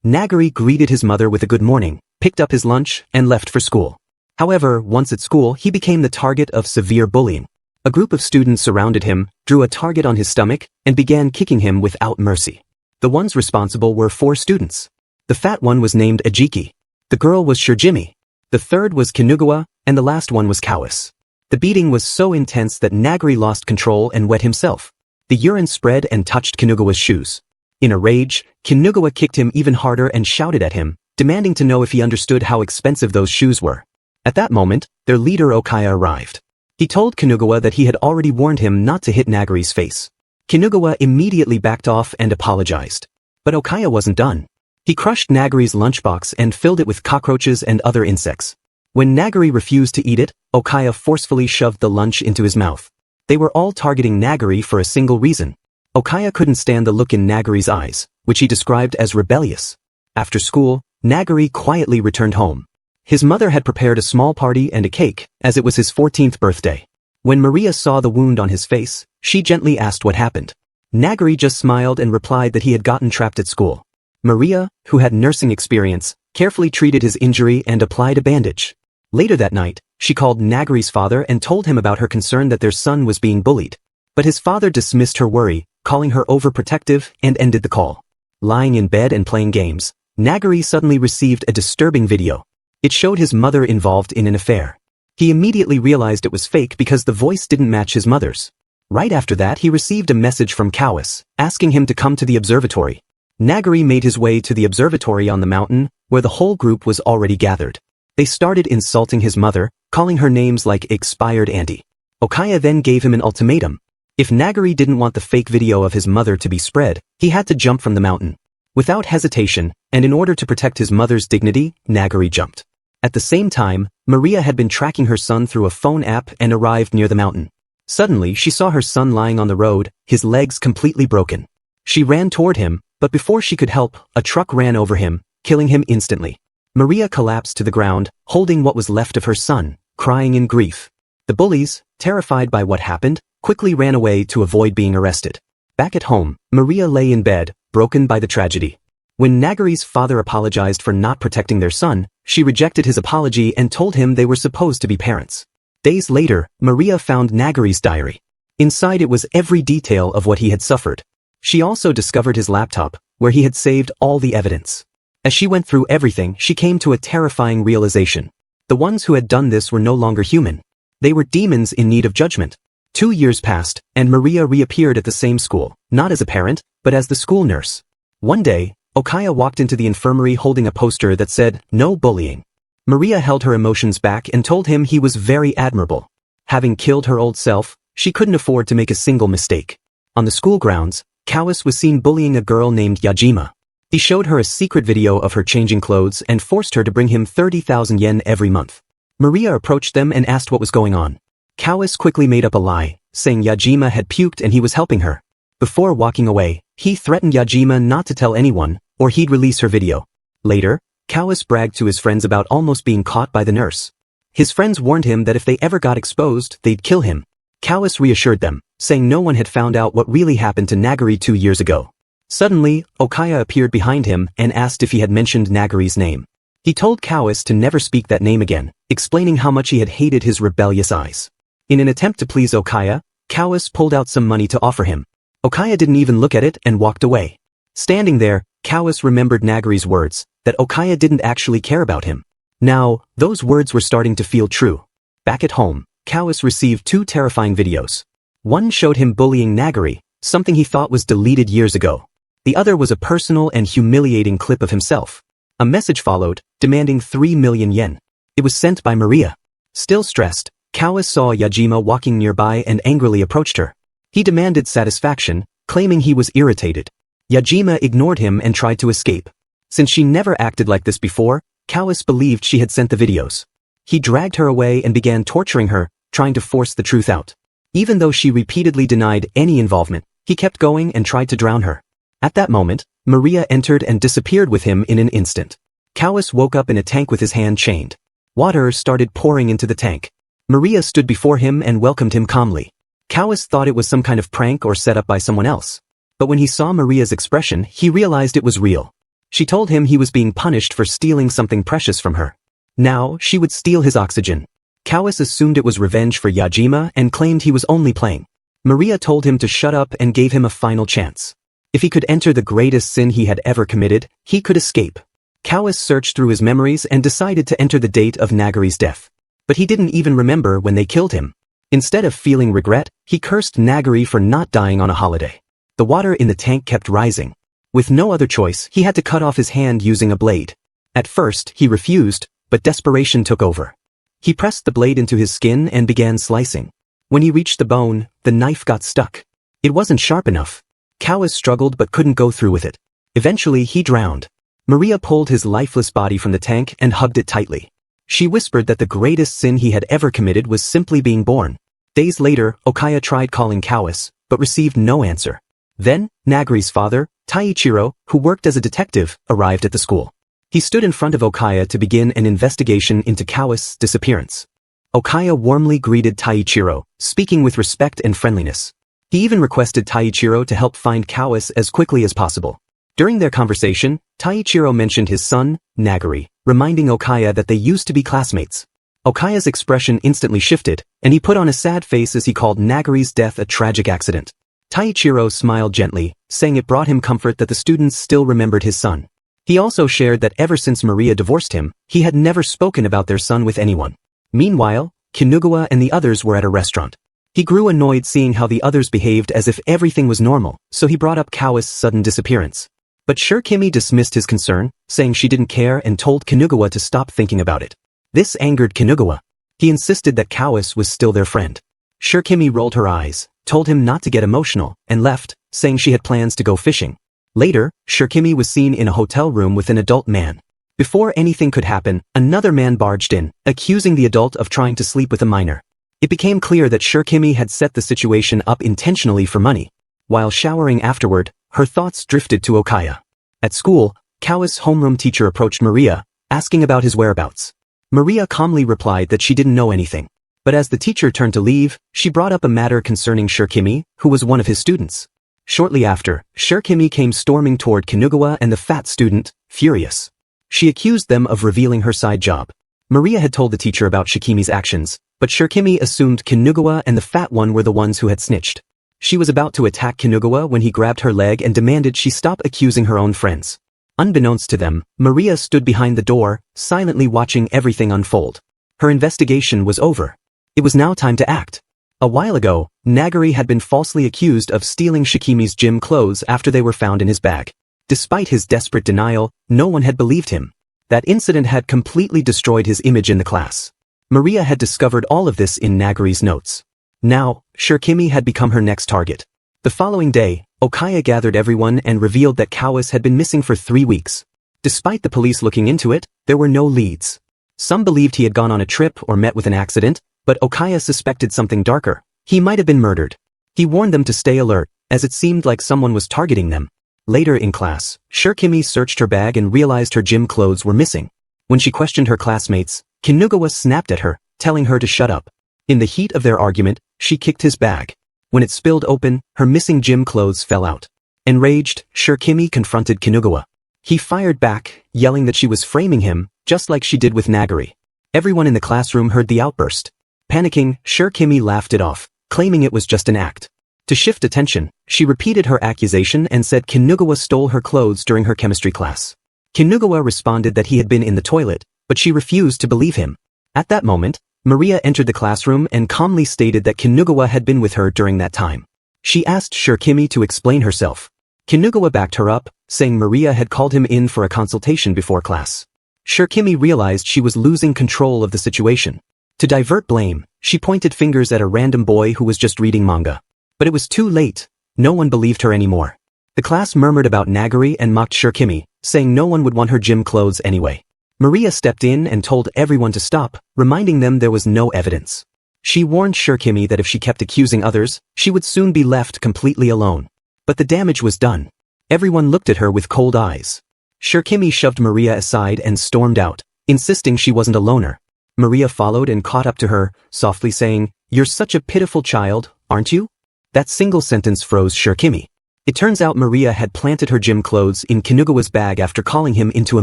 Nagari greeted his mother with a good morning, picked up his lunch, and left for school. However, once at school he became the target of severe bullying. A group of students surrounded him, drew a target on his stomach, and began kicking him without mercy. The ones responsible were 4 students. The fat one was named Ajiki. The girl was Shirjimi. The third was Kinugawa, and the last one was Kawis. The beating was so intense that Nagari lost control and wet himself. The urine spread and touched Kinugawa's shoes. In a rage, Kinugawa kicked him even harder and shouted at him, demanding to know if he understood how expensive those shoes were. At that moment, their leader Okaya arrived. He told Kinugawa that he had already warned him not to hit Nagari's face. Kinugawa immediately backed off and apologized. But Okaya wasn't done. He crushed Nagari's lunchbox and filled it with cockroaches and other insects. When Nagari refused to eat it, Okaya forcefully shoved the lunch into his mouth. They were all targeting Nagari for a single reason. Okaya couldn't stand the look in Nagari's eyes, which he described as rebellious. After school, Nagari quietly returned home. His mother had prepared a small party and a cake, as it was his 14th birthday. When Maria saw the wound on his face, she gently asked what happened. Nagari just smiled and replied that he had gotten trapped at school. Maria, who had nursing experience, carefully treated his injury and applied a bandage. Later that night, she called Nagari's father and told him about her concern that their son was being bullied. But his father dismissed her worry, calling her overprotective, and ended the call. Lying in bed and playing games, Nagari suddenly received a disturbing video. It showed his mother involved in an affair. He immediately realized it was fake because the voice didn't match his mother's. Right after that he received a message from Kawis, asking him to come to the observatory. Nagari made his way to the observatory on the mountain, where the whole group was already gathered. They started insulting his mother, calling her names like expired auntie. Okaya then gave him an ultimatum. If Nagari didn't want the fake video of his mother to be spread, he had to jump from the mountain. Without hesitation, and in order to protect his mother's dignity, Nagari jumped. At the same time, Maria had been tracking her son through a phone app and arrived near the mountain. Suddenly, she saw her son lying on the road, his legs completely broken. She ran toward him, but before she could help, a truck ran over him, killing him instantly. Maria collapsed to the ground, holding what was left of her son, crying in grief. The bullies, terrified by what happened, quickly ran away to avoid being arrested. Back at home, Maria lay in bed, broken by the tragedy. When Nagari's father apologized for not protecting their son, she rejected his apology and told him they were supposed to be parents. Days later, Maria found Nagari's diary. Inside it was every detail of what he had suffered. She also discovered his laptop, where he had saved all the evidence. As she went through everything, she came to a terrifying realization. The ones who had done this were no longer human. They were demons in need of judgment. 2 years passed, and Maria reappeared at the same school, not as a parent, but as the school nurse. One day, Okaya walked into the infirmary holding a poster that said, "No bullying." Maria held her emotions back and told him he was very admirable. Having killed her old self, she couldn't afford to make a single mistake. On the school grounds, Kawis was seen bullying a girl named Yajima. He showed her a secret video of her changing clothes and forced her to bring him 30,000 yen every month. Maria approached them and asked what was going on. Kawis quickly made up a lie, saying Yajima had puked and he was helping her. Before walking away, he threatened Yajima not to tell anyone, or he'd release her video. Later, Kawis bragged to his friends about almost being caught by the nurse. His friends warned him that if they ever got exposed, they'd kill him. Kawis reassured them, saying no one had found out what really happened to Nagari 2 years ago. Suddenly, Okaya appeared behind him and asked if he had mentioned Nagari's name. He told Kawis to never speak that name again, explaining how much he had hated his rebellious eyes. In an attempt to please Okaya, Kawis pulled out some money to offer him. Okaya didn't even look at it and walked away. Standing there, Kawis remembered Nagari's words, that Okaya didn't actually care about him. Now, those words were starting to feel true. Back at home, Kawis received 2 terrifying videos. One showed him bullying Nagari, something he thought was deleted years ago. The other was a personal and humiliating clip of himself. A message followed, demanding 3 million yen. It was sent by Maria. Still stressed, Kawis saw Yajima walking nearby and angrily approached her. He demanded satisfaction, claiming he was irritated. Yajima ignored him and tried to escape. Since she never acted like this before, Kawis believed she had sent the videos. He dragged her away and began torturing her, trying to force the truth out. Even though she repeatedly denied any involvement, he kept going and tried to drown her. At that moment, Maria entered and disappeared with him in an instant. Kawis woke up in a tank with his hand chained. Water started pouring into the tank. Maria stood before him and welcomed him calmly. Kawis thought it was some kind of prank or set up by someone else. But when he saw Maria's expression, he realized it was real. She told him he was being punished for stealing something precious from her. Now, she would steal his oxygen. Kawis assumed it was revenge for Yajima and claimed he was only playing. Maria told him to shut up and gave him a final chance. If he could enter the greatest sin he had ever committed, he could escape. Kawis searched through his memories and decided to enter the date of Nagari's death. But he didn't even remember when they killed him. Instead of feeling regret, he cursed Nagari for not dying on a holiday. The water in the tank kept rising. With no other choice, he had to cut off his hand using a blade. At first, he refused, but desperation took over. He pressed the blade into his skin and began slicing. When he reached the bone, the knife got stuck. It wasn't sharp enough. Kawis struggled but couldn't go through with it. Eventually, he drowned. Maria pulled his lifeless body from the tank and hugged it tightly. She whispered that the greatest sin he had ever committed was simply being born. Days later, Okaya tried calling Kawis, but received no answer. Then, Nagari's father, Taichiro, who worked as a detective, arrived at the school. He stood in front of Okaya to begin an investigation into Kawis' disappearance. Okaya warmly greeted Taichiro, speaking with respect and friendliness. He even requested Taichiro to help find Kawis as quickly as possible. During their conversation, Taichiro mentioned his son, Nagari, reminding Okaya that they used to be classmates. Okaya's expression instantly shifted, and he put on a sad face as he called Nagari's death a tragic accident. Taichiro smiled gently, saying it brought him comfort that the students still remembered his son. He also shared that ever since Maria divorced him, he had never spoken about their son with anyone. Meanwhile, Kinugawa and the others were at a restaurant. He grew annoyed seeing how the others behaved as if everything was normal, so he brought up Kawis' sudden disappearance. But Shirokimi dismissed his concern, saying she didn't care and told Kinugawa to stop thinking about it. This angered Kinugawa. He insisted that Kawis was still their friend. Shirokimi rolled her eyes, told him not to get emotional, and left, saying she had plans to go fishing. Later, Shirokimi was seen in a hotel room with an adult man. Before anything could happen, another man barged in, accusing the adult of trying to sleep with a minor. It became clear that Shirokimi had set the situation up intentionally for money. While showering afterward, her thoughts drifted to Okaya. At school, Kawis' homeroom teacher approached Maria, asking about his whereabouts. Maria calmly replied that she didn't know anything. But as the teacher turned to leave, she brought up a matter concerning Shirokimi, who was one of his students. Shortly after, Shirokimi came storming toward Kinugawa and the fat student, furious. She accused them of revealing her side job. Maria had told the teacher about Shikimi's actions, but Shirokimi assumed Kinugawa and the fat one were the ones who had snitched. She was about to attack Kinugawa when he grabbed her leg and demanded she stop accusing her own friends. Unbeknownst to them, Maria stood behind the door, silently watching everything unfold. Her investigation was over. It was now time to act. A while ago, Nagari had been falsely accused of stealing Shikimi's gym clothes after they were found in his bag. Despite his desperate denial, no one had believed him. That incident had completely destroyed his image in the class. Maria had discovered all of this in Nagari's notes. Now, Shirokimi had become her next target. The following day, Okaya gathered everyone and revealed that Kawis had been missing for 3 weeks. Despite the police looking into it, there were no leads. Some believed he had gone on a trip or met with an accident, but Okaya suspected something darker. He might have been murdered. He warned them to stay alert, as it seemed like someone was targeting them. Later in class, Shirokimi searched her bag and realized her gym clothes were missing. When she questioned her classmates, Kinugawa snapped at her, telling her to shut up. In the heat of their argument, she kicked his bag. When it spilled open, her missing gym clothes fell out. Enraged, Shirokimi confronted Kinugawa. He fired back, yelling that she was framing him, just like she did with Nagari. Everyone in the classroom heard the outburst. Panicking, Shirokimi laughed it off, claiming it was just an act. To shift attention, she repeated her accusation and said Kinugawa stole her clothes during her chemistry class. Kinugawa responded that he had been in the toilet, but she refused to believe him. At that moment, Maria entered the classroom and calmly stated that Kinugawa had been with her during that time. She asked Shirokimi to explain herself. Kinugawa backed her up, saying Maria had called him in for a consultation before class. Shirokimi realized she was losing control of the situation. To divert blame, she pointed fingers at a random boy who was just reading manga. But it was too late. No one believed her anymore. The class murmured about Nagari and mocked Shirokimi, saying no one would want her gym clothes anyway. Maria stepped in and told everyone to stop, reminding them there was no evidence. She warned Shirokimi that if she kept accusing others, she would soon be left completely alone. But the damage was done. Everyone looked at her with cold eyes. Shirokimi shoved Maria aside and stormed out, insisting she wasn't a loner. Maria followed and caught up to her, softly saying, "You're such a pitiful child, aren't you?" That single sentence froze Shirokimi. It turns out Maria had planted her gym clothes in Kinugawa's bag after calling him into a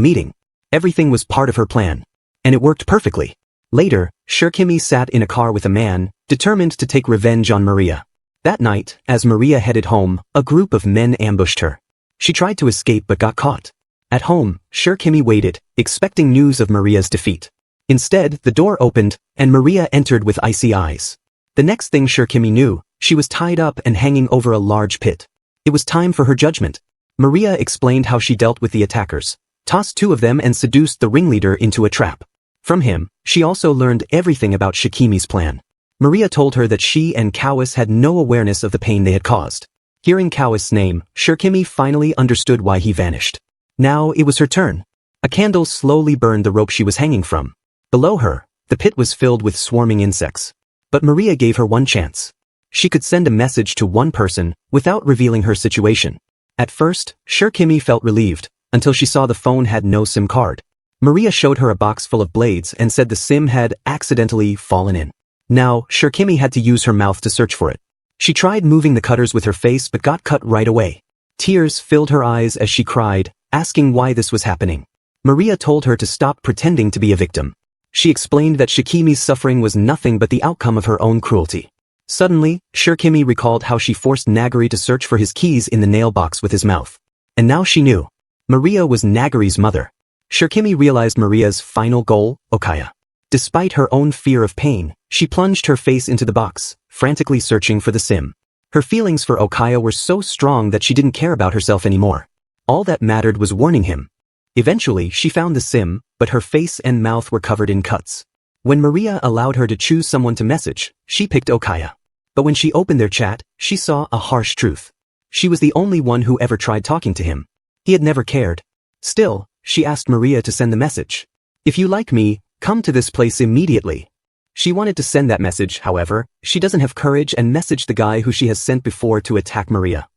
meeting. Everything was part of her plan. And it worked perfectly. Later, Shirkimi sat in a car with a man, determined to take revenge on Maria. That night, as Maria headed home, a group of men ambushed her. She tried to escape but got caught. At home, Shirkimi waited, expecting news of Maria's defeat. Instead, the door opened, and Maria entered with icy eyes. The next thing Shirkimi knew, she was tied up and hanging over a large pit. It was time for her judgment. Maria explained how she dealt with the attackers, tossed two of them and seduced the ringleader into a trap. From him, she also learned everything about Shikimi's plan. Maria told her that she and Kawis had no awareness of the pain they had caused. Hearing Kawis' name, Shirkimi finally understood why he vanished. Now it was her turn. A candle slowly burned the rope she was hanging from. Below her, the pit was filled with swarming insects. But Maria gave her one chance. She could send a message to one person without revealing her situation. At first, Shirkimi felt relieved, until she saw the phone had no SIM card. Maria showed her a box full of blades and said the SIM had accidentally fallen in. Now, Shirkimi had to use her mouth to search for it. She tried moving the cutters with her face but got cut right away. Tears filled her eyes as she cried, asking why this was happening. Maria told her to stop pretending to be a victim. She explained that Shikimi's suffering was nothing but the outcome of her own cruelty. Suddenly, Shirkimi recalled how she forced Nagari to search for his keys in the nail box with his mouth. And now she knew. Maria was Nagari's mother. Shirkimi realized Maria's final goal, Okaya. Despite her own fear of pain, she plunged her face into the box, frantically searching for the SIM. Her feelings for Okaya were so strong that she didn't care about herself anymore. All that mattered was warning him. Eventually, she found the SIM, but her face and mouth were covered in cuts. When Maria allowed her to choose someone to message, she picked Okaya. But when she opened their chat, she saw a harsh truth. She was the only one who ever tried talking to him. He had never cared. Still, she asked Maria to send the message. If you like me, come to this place immediately. She wanted to send that message, however, she doesn't have courage and messaged the guy who she has sent before to attack Maria.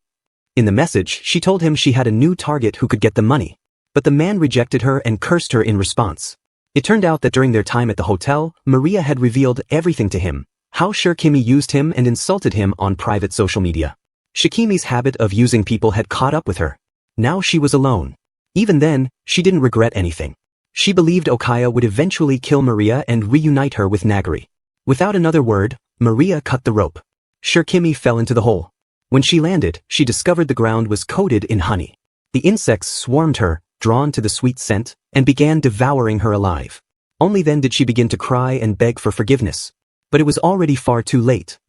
In the message, she told him she had a new target who could get the money. But the man rejected her and cursed her in response. It turned out that during their time at the hotel, Maria had revealed everything to him, how Shirkimi used him and insulted him on private social media. Shikimi's habit of using people had caught up with her. Now she was alone. Even then, she didn't regret anything. She believed Okaya would eventually kill Maria and reunite her with Nagari. Without another word, Maria cut the rope. Shirkimi fell into the hole. When she landed, she discovered the ground was coated in honey. The insects swarmed her, drawn to the sweet scent, and began devouring her alive. Only then did she begin to cry and beg for forgiveness. But it was already far too late.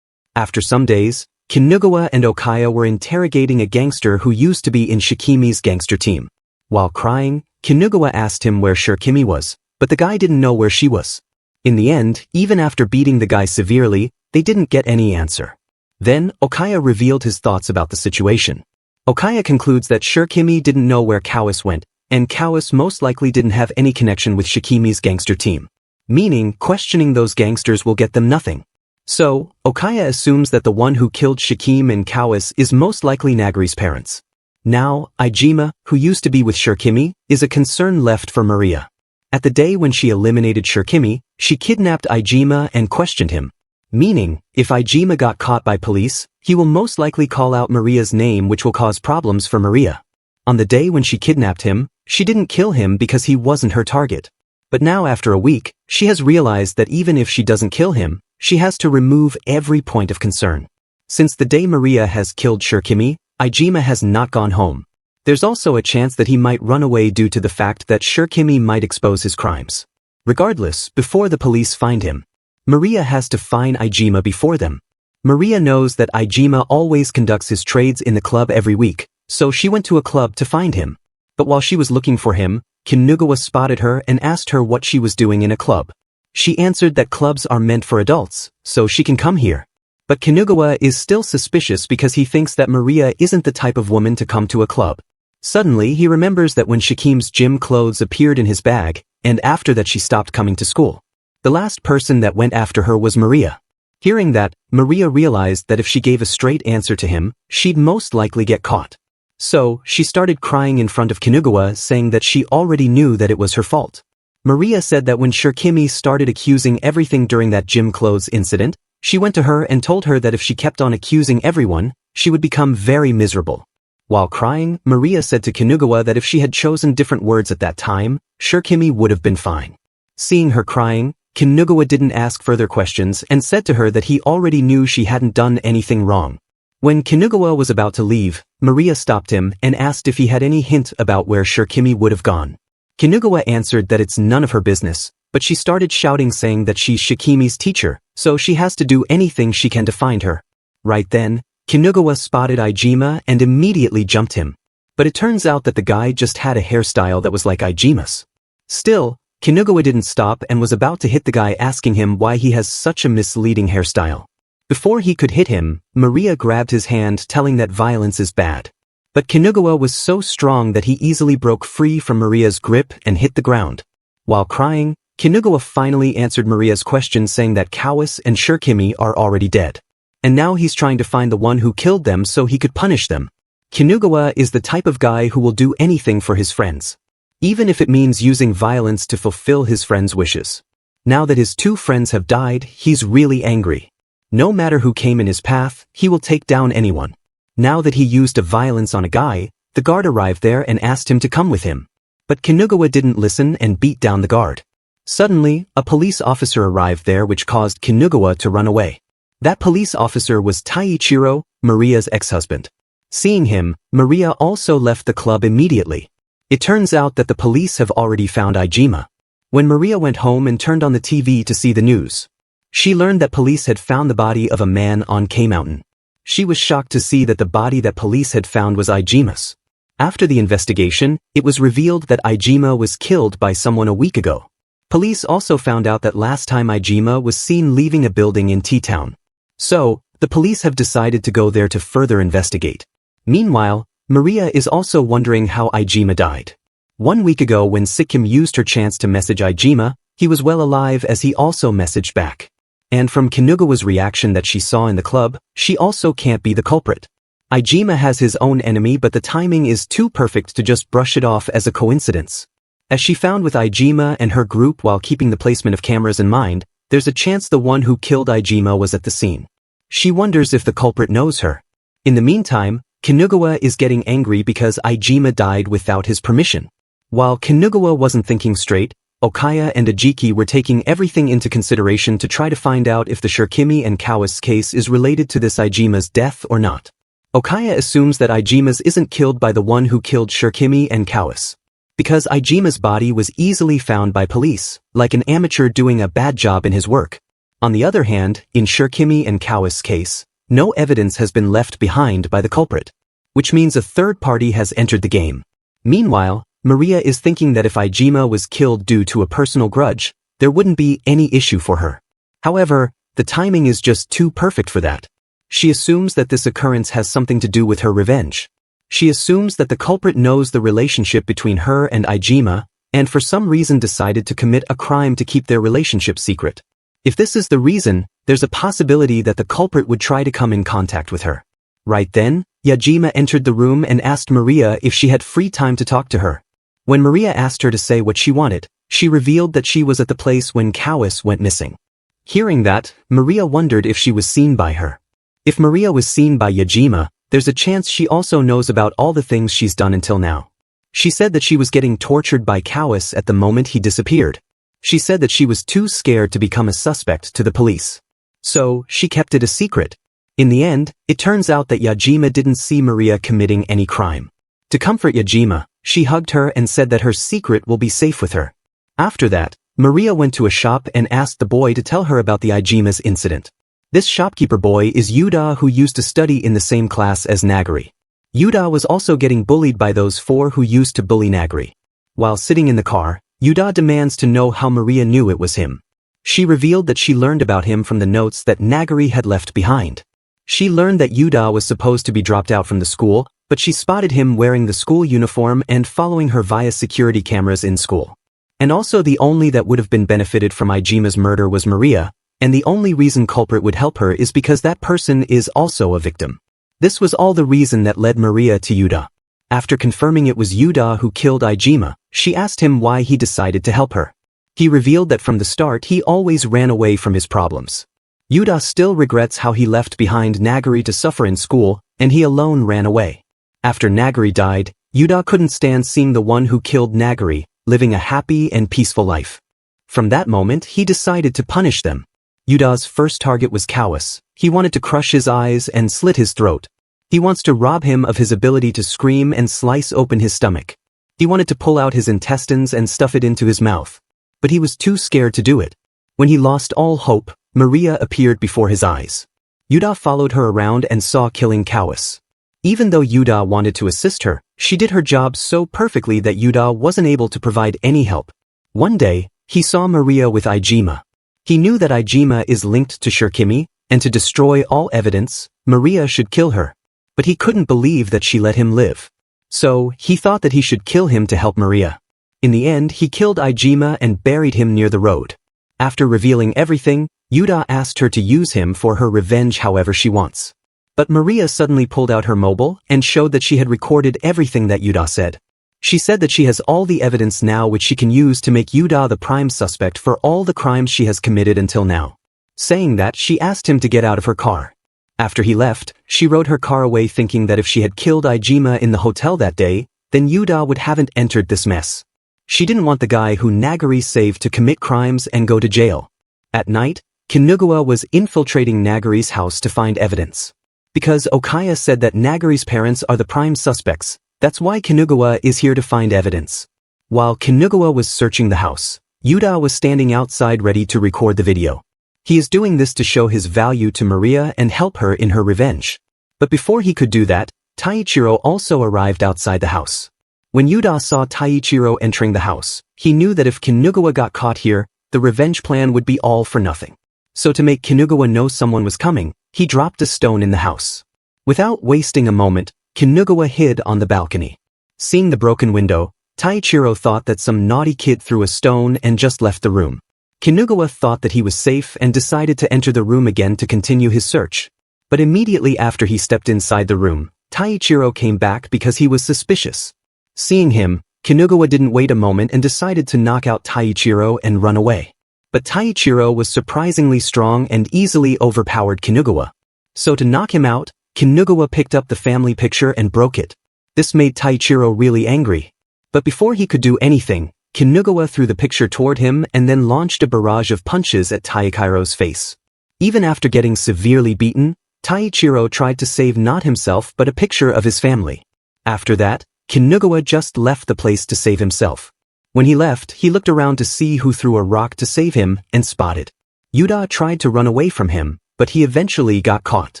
After some days, Kinugawa and Okaya were interrogating a gangster who used to be in Shikimi's gangster team. While crying, Kinugawa asked him where Shirkimi was, but the guy didn't know where she was. In the end, even after beating the guy severely, they didn't get any answer. Then, Okaya revealed his thoughts about the situation. Okaya concludes that Shirkimi didn't know where Kawis went, and Kawis most likely didn't have any connection with Shikimi's gangster team. Meaning, questioning those gangsters will get them nothing. So, Okaya assumes that the one who killed Shikim and Kawis is most likely Nagari's parents. Now, Ijima, who used to be with Shirkimi, is a concern left for Maria. At the day when she eliminated Shirkimi, she kidnapped Ijima and questioned him. Meaning, if Ijima got caught by police, he will most likely call out Maria's name, which will cause problems for Maria. On the day when she kidnapped him, she didn't kill him because he wasn't her target. But now after a week, she has realized that even if she doesn't kill him, she has to remove every point of concern. Since the day Maria has killed Shirkimi, Ijima has not gone home. There's also a chance that he might run away due to the fact that Shirkimi might expose his crimes. Regardless, before the police find him, Maria has to find Ijima before them. Maria knows that Ijima always conducts his trades in the club every week, so she went to a club to find him. But while she was looking for him, Kinugawa spotted her and asked her what she was doing in a club. She answered that clubs are meant for adults, so she can come here. But Kinugawa is still suspicious because he thinks that Maria isn't the type of woman to come to a club. Suddenly, he remembers that when Shikim's gym clothes appeared in his bag, and after that she stopped coming to school. The last person that went after her was Maria. Hearing that, Maria realized that if she gave a straight answer to him, she'd most likely get caught. So, she started crying in front of Kinugawa, saying that she already knew that it was her fault. Maria said that when Shirkimi started accusing everything during that gym clothes incident, she went to her and told her that if she kept on accusing everyone, she would become very miserable. While crying, Maria said to Kinugawa that if she had chosen different words at that time, Shirokimi would have been fine. Seeing her crying, Kinugawa didn't ask further questions and said to her that he already knew she hadn't done anything wrong. When Kinugawa was about to leave, Maria stopped him and asked if he had any hint about where Shirokimi would have gone. Kinugawa answered that it's none of her business, but she started shouting saying that she's Shikimi's teacher, so she has to do anything she can to find her. Right then, Kinugawa spotted Ijima and immediately jumped him. But it turns out that the guy just had a hairstyle that was like Ijima's. Still, Kinugawa didn't stop and was about to hit the guy, asking him why he has such a misleading hairstyle. Before he could hit him, Maria grabbed his hand, telling that violence is bad. But Kinugawa was so strong that he easily broke free from Maria's grip and hit the ground. While crying, Kinugawa finally answered Maria's question, saying that Kawase and Shirokimi are already dead. And now he's trying to find the one who killed them so he could punish them. Kinugawa is the type of guy who will do anything for his friends, even if it means using violence to fulfill his friends' wishes. Now that his two friends have died, he's really angry. No matter who came in his path, he will take down anyone. Now that he used a violence on a guy, the guard arrived there and asked him to come with him. But Kinugawa didn't listen and beat down the guard. Suddenly, a police officer arrived there, which caused Kinugawa to run away. That police officer was Taiichiro, Maria's ex-husband. Seeing him, Maria also left the club immediately. It turns out that the police have already found Ijima. When Maria went home and turned on the TV to see the news, she learned that police had found the body of a man on K Mountain. She was shocked to see that the body that police had found was Ijima's. After the investigation, it was revealed that Ijima was killed by someone a week ago. Police also found out that last time Ijima was seen leaving a building in T-Town. So, the police have decided to go there to further investigate. Meanwhile, Maria is also wondering how Ijima died. 1 week ago, when Sikkim used her chance to message Ijima, he was well alive, as he also messaged back. And from Kinugawa's reaction that she saw in the club, she also can't be the culprit. Ijima has his own enemy, but the timing is too perfect to just brush it off as a coincidence. As she found with Ijima and her group while keeping the placement of cameras in mind, there's a chance the one who killed Ijima was at the scene. She wonders if the culprit knows her. In the meantime, Kinugawa is getting angry because Ijima died without his permission. While Kinugawa wasn't thinking straight, Okaya and Ajiki were taking everything into consideration to try to find out if the Shirokimi and Kawase case is related to this Ijima's death or not. Okaya assumes that Ijima's isn't killed by the one who killed Shirokimi and Kawase, because Ijima's body was easily found by police, like an amateur doing a bad job in his work. On the other hand, in Shirokimi and Kawase's case, no evidence has been left behind by the culprit, which means a third party has entered the game. Meanwhile, Maria is thinking that if Ijima was killed due to a personal grudge, there wouldn't be any issue for her. However, the timing is just too perfect for that. She assumes that this occurrence has something to do with her revenge. She assumes that the culprit knows the relationship between her and Ijima, and for some reason decided to commit a crime to keep their relationship secret. If this is the reason, there's a possibility that the culprit would try to come in contact with her. Right then, Yajima entered the room and asked Maria if she had free time to talk to her. When Maria asked her to say what she wanted, she revealed that she was at the place when Kawase went missing. Hearing that, Maria wondered if she was seen by her. If Maria was seen by Yajima, there's a chance she also knows about all the things she's done until now. She said that she was getting tortured by Kawase at the moment he disappeared. She said that she was too scared to become a suspect to the police. So, she kept it a secret. In the end, it turns out that Yajima didn't see Maria committing any crime. To comfort Yajima, she hugged her and said that her secret will be safe with her. After that, Maria went to a shop and asked the boy to tell her about the Ijima's incident. This shopkeeper boy is Yuda, who used to study in the same class as Nagari. Yuda was also getting bullied by those four who used to bully Nagari. While sitting in the car, Yuda demands to know how Maria knew it was him. She revealed that she learned about him from the notes that Nagari had left behind. She learned that Yuda was supposed to be dropped out from the school, but she spotted him wearing the school uniform and following her via security cameras in school. And also the only that would have been benefited from Ijima's murder was Maria, and the only reason culprit would help her is because that person is also a victim. This was all the reason that led Maria to Yuda. After confirming it was Yuda who killed Ijima, she asked him why he decided to help her. He revealed that from the start he always ran away from his problems. Yuda still regrets how he left behind Nagari to suffer in school, and he alone ran away. After Nagari died, Yuda couldn't stand seeing the one who killed Nagari, living a happy and peaceful life. From that moment, he decided to punish them. Yuda's first target was Kawis. He wanted to crush his eyes and slit his throat. He wants to rob him of his ability to scream and slice open his stomach. He wanted to pull out his intestines and stuff it into his mouth. But he was too scared to do it. When he lost all hope, Maria appeared before his eyes. Yuda followed her around and saw killing Kawis. Even though Yuda wanted to assist her, she did her job so perfectly that Yuda wasn't able to provide any help. One day, he saw Maria with Ijima. He knew that Ijima is linked to Shirkimi, and to destroy all evidence, Maria should kill her. But he couldn't believe that she let him live. So, he thought that he should kill him to help Maria. In the end, he killed Ijima and buried him near the road. After revealing everything, Yuda asked her to use him for her revenge however she wants. But Maria suddenly pulled out her mobile and showed that she had recorded everything that Yuda said. She said that she has all the evidence now which she can use to make Yuda the prime suspect for all the crimes she has committed until now. Saying that, she asked him to get out of her car. After he left, she rode her car away thinking that if she had killed Ijima in the hotel that day, then Yuda would haven't entered this mess. She didn't want the guy who Nagari saved to commit crimes and go to jail. At night, Kinugawa was infiltrating Nagari's house to find evidence. Because Okaya said that Nagari's parents are the prime suspects, that's why Kinugawa is here to find evidence. While Kinugawa was searching the house, Yuda was standing outside ready to record the video. He is doing this to show his value to Maria and help her in her revenge. But before he could do that, Taichiro also arrived outside the house. When Yuda saw Taichiro entering the house, he knew that if Kinugawa got caught here, the revenge plan would be all for nothing. So to make Kinugawa know someone was coming, he dropped a stone in the house. Without wasting a moment, Kinugawa hid on the balcony. Seeing the broken window, Taichiro thought that some naughty kid threw a stone and just left the room. Kinugawa thought that he was safe and decided to enter the room again to continue his search. But immediately after he stepped inside the room, Taichiro came back because he was suspicious. Seeing him, Kinugawa didn't wait a moment and decided to knock out Taichiro and run away. But Taichiro was surprisingly strong and easily overpowered Kinugawa. So to knock him out, Kinugawa picked up the family picture and broke it. This made Taichiro really angry. But before he could do anything, Kinugawa threw the picture toward him and then launched a barrage of punches at Taichiro's face. Even after getting severely beaten, Taichiro tried to save not himself but a picture of his family. After that, Kinugawa just left the place to save himself. When he left, he looked around to see who threw a rock to save him and spotted. Yuda tried to run away from him, but he eventually got caught.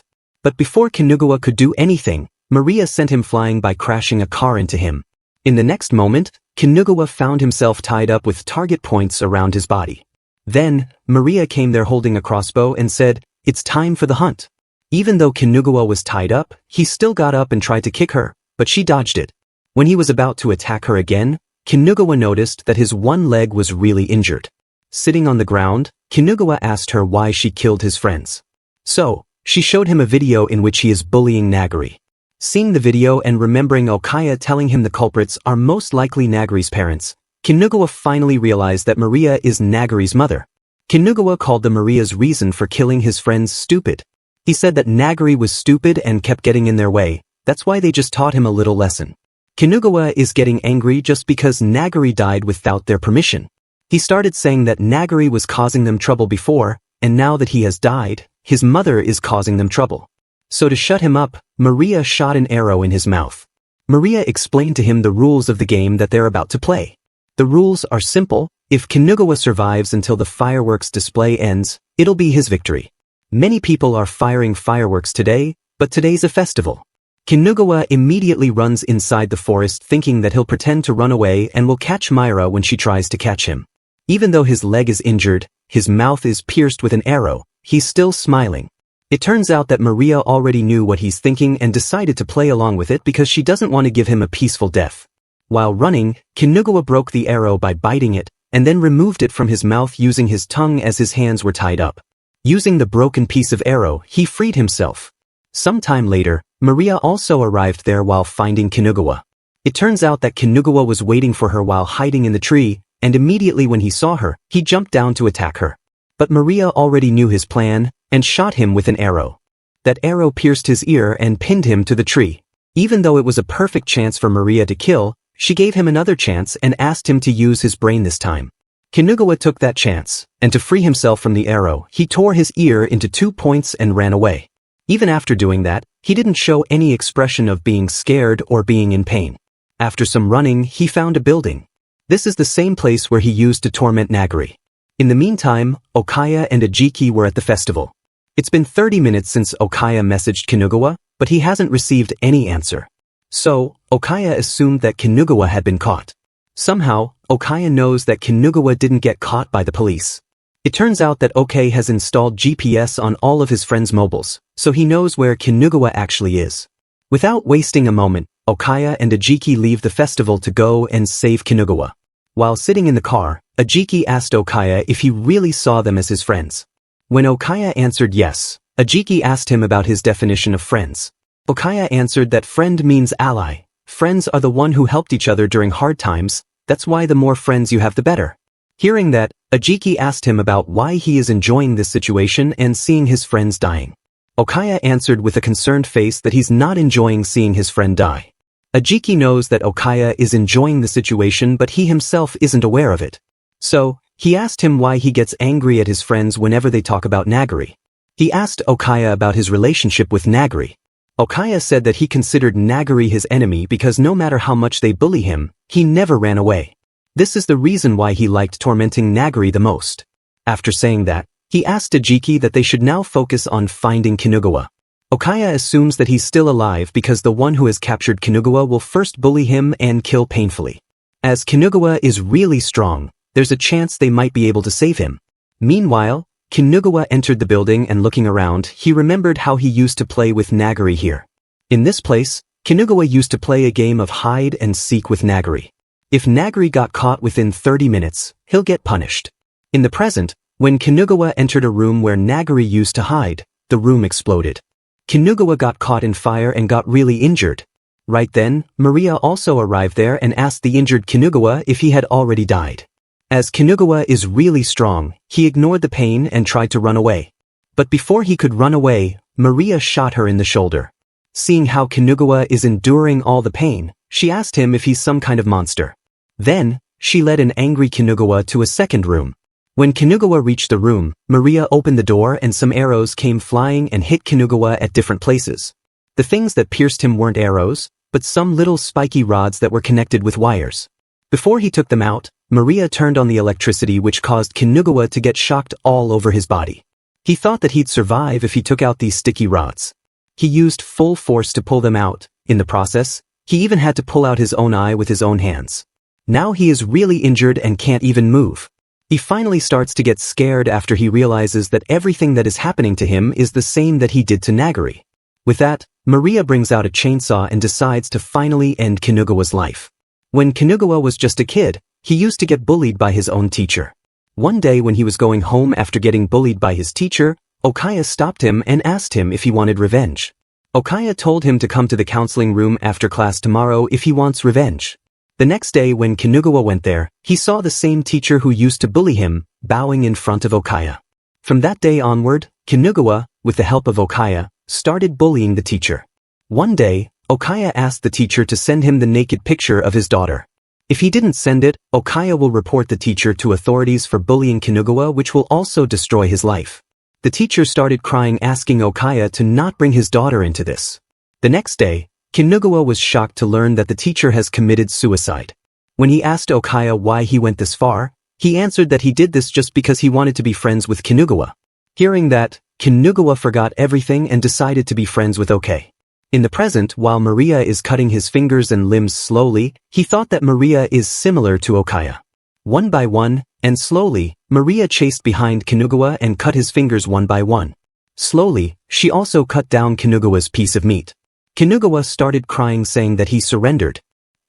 But before Kinugawa could do anything, Maria sent him flying by crashing a car into him. In the next moment, Kinugawa found himself tied up with target points around his body. Then, Maria came there holding a crossbow and said, "It's time for the hunt." Even though Kinugawa was tied up, he still got up and tried to kick her, but she dodged it. When he was about to attack her again, Kinugawa noticed that his one leg was really injured. Sitting on the ground, Kinugawa asked her why she killed his friends. So, she showed him a video in which he is bullying Nagari. Seeing the video and remembering Okaya telling him the culprits are most likely Nagari's parents, Kinugawa finally realized that Maria is Nagari's mother. Kinugawa called the Maria's reason for killing his friends stupid. He said that Nagari was stupid and kept getting in their way, that's why they just taught him a little lesson. Kinugawa is getting angry just because Nagari died without their permission. He started saying that Nagari was causing them trouble before, and now that he has died, his mother is causing them trouble. So to shut him up, Maria shot an arrow in his mouth. Maria explained to him the rules of the game that they're about to play. The rules are simple: if Kinugawa survives until the fireworks display ends, it'll be his victory. Many people are firing fireworks today, but today's a festival. Kinugawa immediately runs inside the forest thinking that he'll pretend to run away and will catch Myra when she tries to catch him. Even though his leg is injured, his mouth is pierced with an arrow, he's still smiling. It turns out that Maria already knew what he's thinking and decided to play along with it because she doesn't want to give him a peaceful death. While running, Kinugawa broke the arrow by biting it, and then removed it from his mouth using his tongue as his hands were tied up. Using the broken piece of arrow, he freed himself. Some time later, Maria also arrived there while finding Kinugawa. It turns out that Kinugawa was waiting for her while hiding in the tree, and immediately when he saw her, he jumped down to attack her. But Maria already knew his plan, and shot him with an arrow. That arrow pierced his ear and pinned him to the tree. Even though it was a perfect chance for Maria to kill, she gave him another chance and asked him to use his brain this time. Kinugawa took that chance, and to free himself from the arrow, he tore his ear into 2 points and ran away. Even after doing that, he didn't show any expression of being scared or being in pain. After some running, he found a building. This is the same place where he used to torment Nagari. In the meantime, Okaya and Ajiki were at the festival. It's been 30 minutes since Okaya messaged Kinugawa, but he hasn't received any answer. So, Okaya assumed that Kinugawa had been caught. Somehow, Okaya knows that Kinugawa didn't get caught by the police. It turns out that Okai has installed GPS on all of his friends' mobiles, so he knows where Kinugawa actually is. Without wasting a moment, Okaya and Ajiki leave the festival to go and save Kinugawa. While sitting in the car, Ajiki asked Okaya if he really saw them as his friends. When Okaya answered yes, Ajiki asked him about his definition of friends. Okaya answered that friend means ally. Friends are the one who helped each other during hard times, that's why the more friends you have the better. Hearing that, Ajiki asked him about why he is enjoying this situation and seeing his friends dying. Okaya answered with a concerned face that he's not enjoying seeing his friend die. Ajiki knows that Okaya is enjoying the situation, but he himself isn't aware of it. So, he asked him why he gets angry at his friends whenever they talk about Nagari. He asked Okaya about his relationship with Nagari. Okaya said that he considered Nagari his enemy because no matter how much they bully him, he never ran away. This is the reason why he liked tormenting Nagari the most. After saying that, he asked Ajiki that they should now focus on finding Kinugawa. Okaya assumes that he's still alive because the one who has captured Kinugawa will first bully him and kill painfully. As Kinugawa is really strong, there's a chance they might be able to save him. Meanwhile, Kinugawa entered the building and looking around, he remembered how he used to play with Nagari here. In this place, Kinugawa used to play a game of hide and seek with Nagari. If Nagari got caught within 30 minutes, he'll get punished. In the present, when Kinugawa entered a room where Nagari used to hide, the room exploded. Kinugawa got caught in fire and got really injured. Right then, Maria also arrived there and asked the injured Kinugawa if he had already died. As Kinugawa is really strong, he ignored the pain and tried to run away. But before he could run away, Maria shot her in the shoulder. Seeing how Kinugawa is enduring all the pain, she asked him if he's some kind of monster. Then, she led an angry Kinugawa to a second room. When Kinugawa reached the room, Maria opened the door and some arrows came flying and hit Kinugawa at different places. The things that pierced him weren't arrows, but some little spiky rods that were connected with wires. Before he took them out, Maria turned on the electricity, which caused Kinugawa to get shocked all over his body. He thought that he'd survive if he took out these sticky rods. He used full force to pull them out. In the process, he even had to pull out his own eye with his own hands. Now he is really injured and can't even move. He finally starts to get scared after he realizes that everything that is happening to him is the same that he did to Nagari. With that, Maria brings out a chainsaw and decides to finally end Kinugawa's life. When Kinugawa was just a kid, he used to get bullied by his own teacher. One day when he was going home after getting bullied by his teacher, Okaya stopped him and asked him if he wanted revenge. Okaya told him to come to the counseling room after class tomorrow if he wants revenge. The next day when Kinugawa went there, he saw the same teacher who used to bully him, bowing in front of Okaya. From that day onward, Kinugawa, with the help of Okaya, started bullying the teacher. One day, Okaya asked the teacher to send him the naked picture of his daughter. If he didn't send it, Okaya will report the teacher to authorities for bullying Kinugawa, which will also destroy his life. The teacher started crying, asking Okaya to not bring his daughter into this. The next day, Kinugawa was shocked to learn that the teacher has committed suicide. When he asked Okaya why he went this far, he answered that he did this just because he wanted to be friends with Kinugawa. Hearing that, Kinugawa forgot everything and decided to be friends with Okaya. In the present, while Maria is cutting his fingers and limbs slowly, he thought that Maria is similar to Okaya. One by one, and slowly, Maria chased behind Kinugawa and cut his fingers one by one. Slowly, she also cut down Kinugawa's piece of meat. Kinugawa started crying, saying that he surrendered.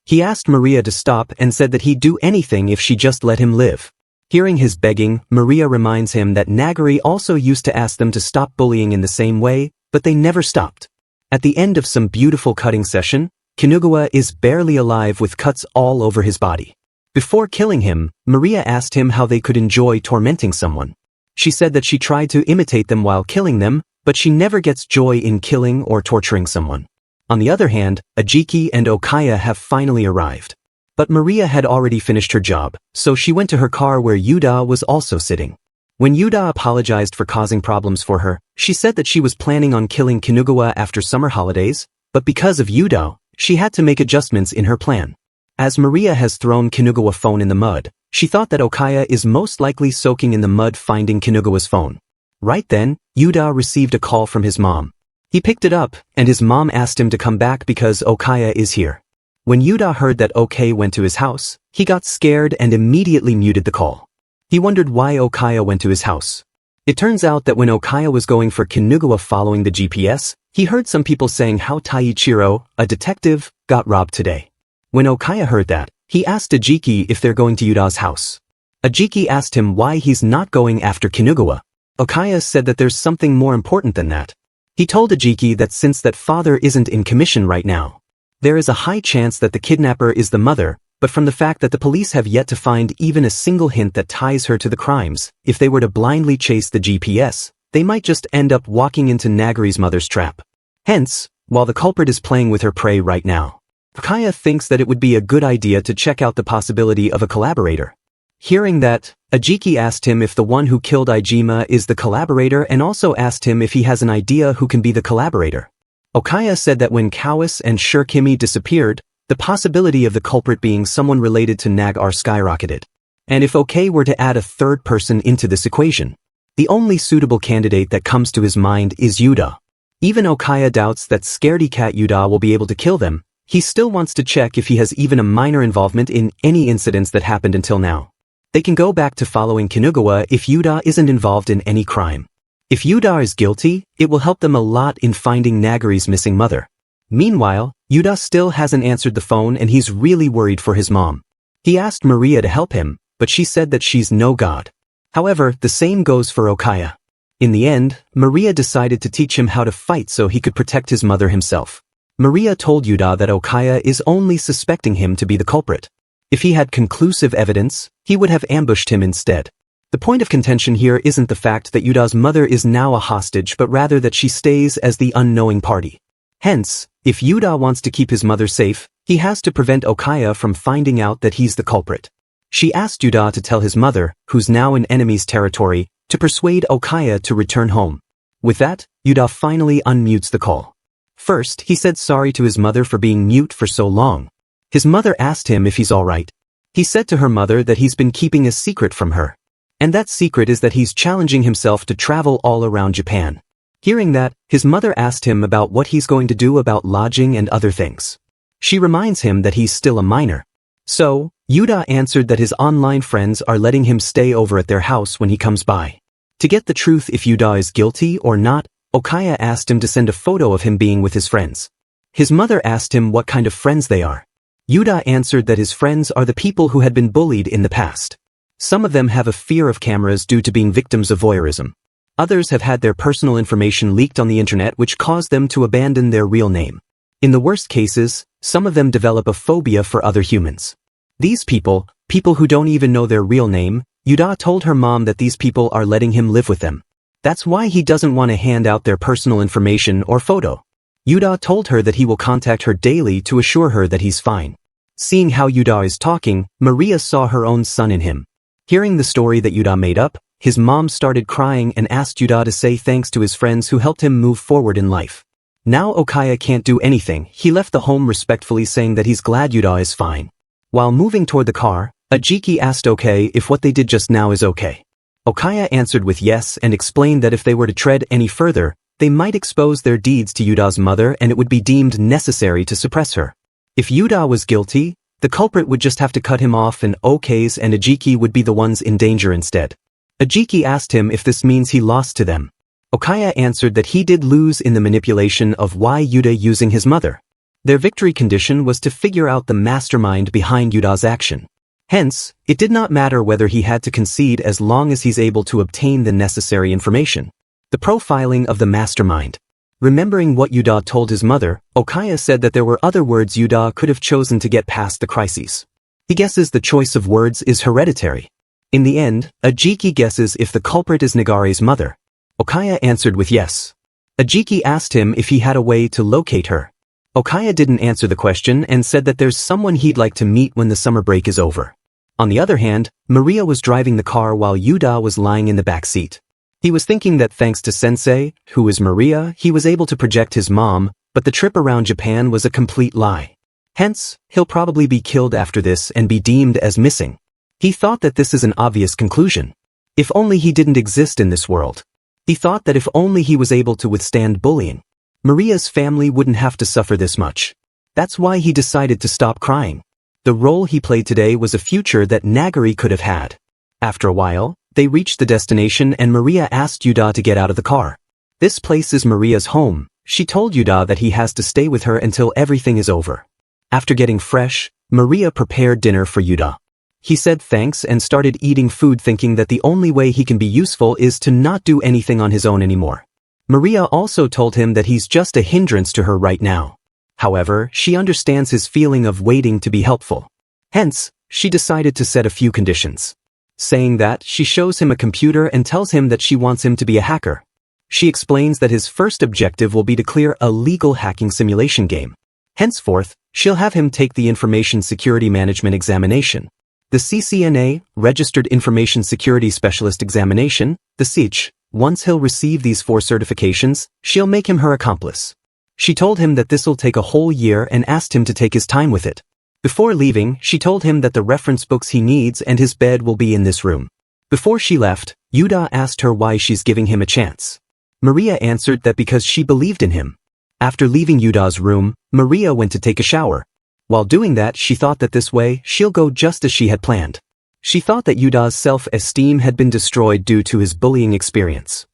He asked Maria to stop and said that he'd do anything if she just let him live. Hearing his begging, Maria reminds him that Nagari also used to ask them to stop bullying in the same way, but they never stopped. At the end of some beautiful cutting session, Kinugawa is barely alive with cuts all over his body. Before killing him, Maria asked him how they could enjoy tormenting someone. She said that she tried to imitate them while killing them, but she never gets joy in killing or torturing someone. On the other hand, Ajiki and Okaya have finally arrived. But Maria had already finished her job, so she went to her car where Yuda was also sitting. When Yuda apologized for causing problems for her, she said that she was planning on killing Kinugawa after summer holidays, but because of Yuda, she had to make adjustments in her plan. As Maria has thrown Kinugawa's phone in the mud, she thought that Okaya is most likely soaking in the mud finding Kinugawa's phone. Right then, Yuda received a call from his mom. He picked it up, and his mom asked him to come back because Okaya is here. When Yuda heard that Okaya went to his house, he got scared and immediately muted the call. He wondered why Okaya went to his house. It turns out that when Okaya was going for Kinugawa following the GPS, he heard some people saying how Taichiro, a detective, got robbed today. When Okaya heard that, he asked Ajiki if they're going to Yuda's house. Ajiki asked him why he's not going after Kinugawa. Okaya said that there's something more important than that. He told Ajiki that since that father isn't in commission right now, there is a high chance that the kidnapper is the mother, but from the fact that the police have yet to find even a single hint that ties her to the crimes, if they were to blindly chase the GPS, they might just end up walking into Nagari's mother's trap. Hence, while the culprit is playing with her prey right now, Okaya thinks that it would be a good idea to check out the possibility of a collaborator. Hearing that, Ajiki asked him if the one who killed Ijima is the collaborator and also asked him if he has an idea who can be the collaborator. Okaya said that when Kawase and Shurikimi disappeared, the possibility of the culprit being someone related to Nagar skyrocketed. And if Okaya were to add a third person into this equation, the only suitable candidate that comes to his mind is Yuda. Even Okaya doubts that scaredy cat Yuda will be able to kill them, he still wants to check if he has even a minor involvement in any incidents that happened until now. They can go back to following Kinugawa if Yuda isn't involved in any crime. If Yuda is guilty, it will help them a lot in finding Nagari's missing mother. Meanwhile, Yuda still hasn't answered the phone and he's really worried for his mom. He asked Maria to help him, but she said that she's no god. However, the same goes for Okaya. In the end, Maria decided to teach him how to fight so he could protect his mother himself. Maria told Yuda that Okaya is only suspecting him to be the culprit. If he had conclusive evidence, he would have ambushed him instead. The point of contention here isn't the fact that Yuda's mother is now a hostage but rather that she stays as the unknowing party. Hence, if Yuda wants to keep his mother safe, he has to prevent Okaya from finding out that he's the culprit. She asked Yuda to tell his mother, who's now in enemy's territory, to persuade Okaya to return home. With that, Yuda finally unmutes the call. First, he said sorry to his mother for being mute for so long. His mother asked him if he's alright. He said to her mother that he's been keeping a secret from her. And that secret is that he's challenging himself to travel all around Japan. Hearing that, his mother asked him about what he's going to do about lodging and other things. She reminds him that he's still a minor. So, Yuda answered that his online friends are letting him stay over at their house when he comes by. To get the truth if Yuda is guilty or not, Okaya asked him to send a photo of him being with his friends. His mother asked him what kind of friends they are. Yuda answered that his friends are the people who had been bullied in the past. Some of them have a fear of cameras due to being victims of voyeurism. Others have had their personal information leaked on the internet which caused them to abandon their real name. In the worst cases, some of them develop a phobia for other humans. These people who don't even know their real name, Yuda told her mom that these people are letting him live with them. That's why he doesn't want to hand out their personal information or photo. Yuda told her that he will contact her daily to assure her that he's fine. Seeing how Yuda is talking, Maria saw her own son in him. Hearing the story that Yuda made up, his mom started crying and asked Yuda to say thanks to his friends who helped him move forward in life. Now Okaya can't do anything, he left the home respectfully saying that he's glad Yuda is fine. While moving toward the car, Ajiki asked Okaya if what they did just now is okay. Okaya answered with yes and explained that if they were to tread any further, they might expose their deeds to Yuda's mother and it would be deemed necessary to suppress her. If Yuda was guilty, the culprit would just have to cut him off and Okay's and Ajiki would be the ones in danger instead. Ajiki asked him if this means he lost to them. Okaya answered that he did lose in the manipulation of why Yuda using his mother. Their victory condition was to figure out the mastermind behind Yuda's action. Hence, it did not matter whether he had to concede as long as he's able to obtain the necessary information. The profiling of the mastermind. Remembering what Yuda told his mother, Okaya said that there were other words Yuda could have chosen to get past the crises. He guesses the choice of words is hereditary. In the end, Ajiki guesses if the culprit is Nagari's mother. Okaya answered with yes. Ajiki asked him if he had a way to locate her. Okaya didn't answer the question and said that there's someone he'd like to meet when the summer break is over. On the other hand, Maria was driving the car while Yuda was lying in the back seat. He was thinking that thanks to Sensei, who is Maria, he was able to project his mom, but the trip around Japan was a complete lie. Hence, he'll probably be killed after this and be deemed as missing. He thought that this is an obvious conclusion. If only he didn't exist in this world. He thought that if only he was able to withstand bullying, Maria's family wouldn't have to suffer this much. That's why he decided to stop crying. The role he played today was a future that Nagari could have had. After a while, they reached the destination and Maria asked Yuda to get out of the car. This place is Maria's home. She told Yuda that he has to stay with her until everything is over. After getting fresh, Maria prepared dinner for Yuda. He said thanks and started eating food thinking that the only way he can be useful is to not do anything on his own anymore. Maria also told him that he's just a hindrance to her right now. However, she understands his feeling of waiting to be helpful. Hence, she decided to set a few conditions. Saying that, she shows him a computer and tells him that she wants him to be a hacker. She explains that his first objective will be to clear a legal hacking simulation game. Henceforth, she'll have him take the Information Security Management examination. The CCNA, Registered Information Security Specialist examination, the SICH. Once he'll receive these 4 certifications, she'll make him her accomplice. She told him that this'll take a whole year and asked him to take his time with it. Before leaving, she told him that the reference books he needs and his bed will be in this room. Before she left, Yuda asked her why she's giving him a chance. Maria answered that because she believed in him. After leaving Yuda's room, Maria went to take a shower. While doing that, she thought that this way, she'll go just as she had planned. She thought that Yuda's self-esteem had been destroyed due to his bullying experience.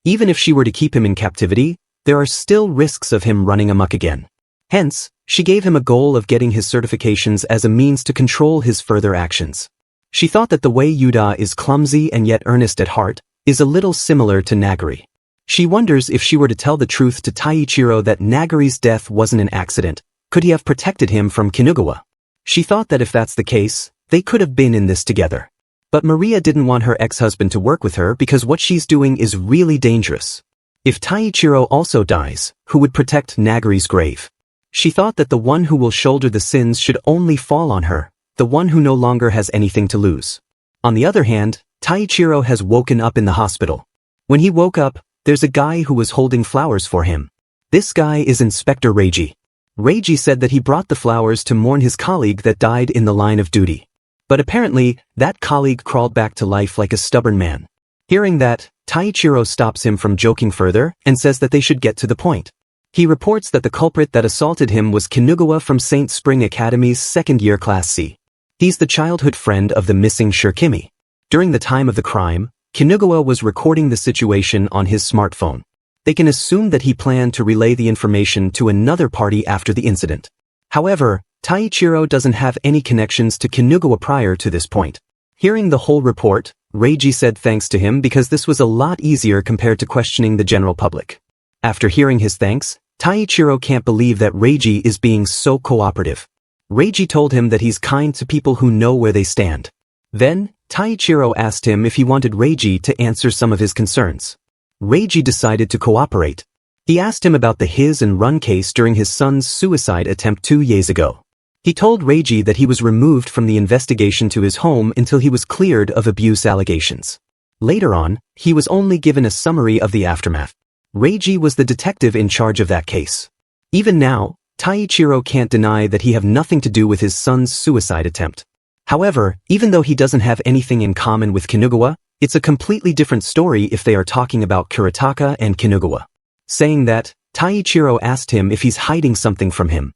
Even if she were to keep him in captivity, there are still risks of him running amok again. Hence, she gave him a goal of getting his certifications as a means to control his further actions. She thought that the way Yuda is clumsy and yet earnest at heart is a little similar to Nagari. She wonders if she were to tell the truth to Taichiro that Nagari's death wasn't an accident, could he have protected him from Kinugawa? She thought that if that's the case, they could have been in this together. But Maria didn't want her ex-husband to work with her because what she's doing is really dangerous. If Taichiro also dies, who would protect Nagari's grave? She thought that the one who will shoulder the sins should only fall on her, the one who no longer has anything to lose. On the other hand, Taichiro has woken up in the hospital. When he woke up, there's a guy who was holding flowers for him. This guy is Inspector Reiji. Reiji said that he brought the flowers to mourn his colleague that died in the line of duty. But apparently, that colleague crawled back to life like a stubborn man. Hearing that, Taichiro stops him from joking further and says that they should get to the point. He reports that the culprit that assaulted him was Kinugawa from St. Spring Academy's second-year Class C. He's the childhood friend of the missing Shirkimi. During the time of the crime, Kinugawa was recording the situation on his smartphone. They can assume that he planned to relay the information to another party after the incident. However, Taichiro doesn't have any connections to Kinugawa prior to this point. Hearing the whole report, Reiji said thanks to him because this was a lot easier compared to questioning the general public. After hearing his thanks, Taichiro can't believe that Reiji is being so cooperative. Reiji told him that he's kind to people who know where they stand. Then, Taichiro asked him if he wanted Reiji to answer some of his concerns. Reiji decided to cooperate. He asked him about the his and run case during his son's suicide attempt 2 years ago. He told Reiji that he was removed from the investigation to his home until he was cleared of abuse allegations. Later on, he was only given a summary of the aftermath. Reiji was the detective in charge of that case. Even now, Taichiro can't deny that he had nothing to do with his son's suicide attempt. However, even though he doesn't have anything in common with Kinugawa, it's a completely different story if they are talking about Kuretaka and Kinugawa. Saying that, Taichiro asked him if he's hiding something from him.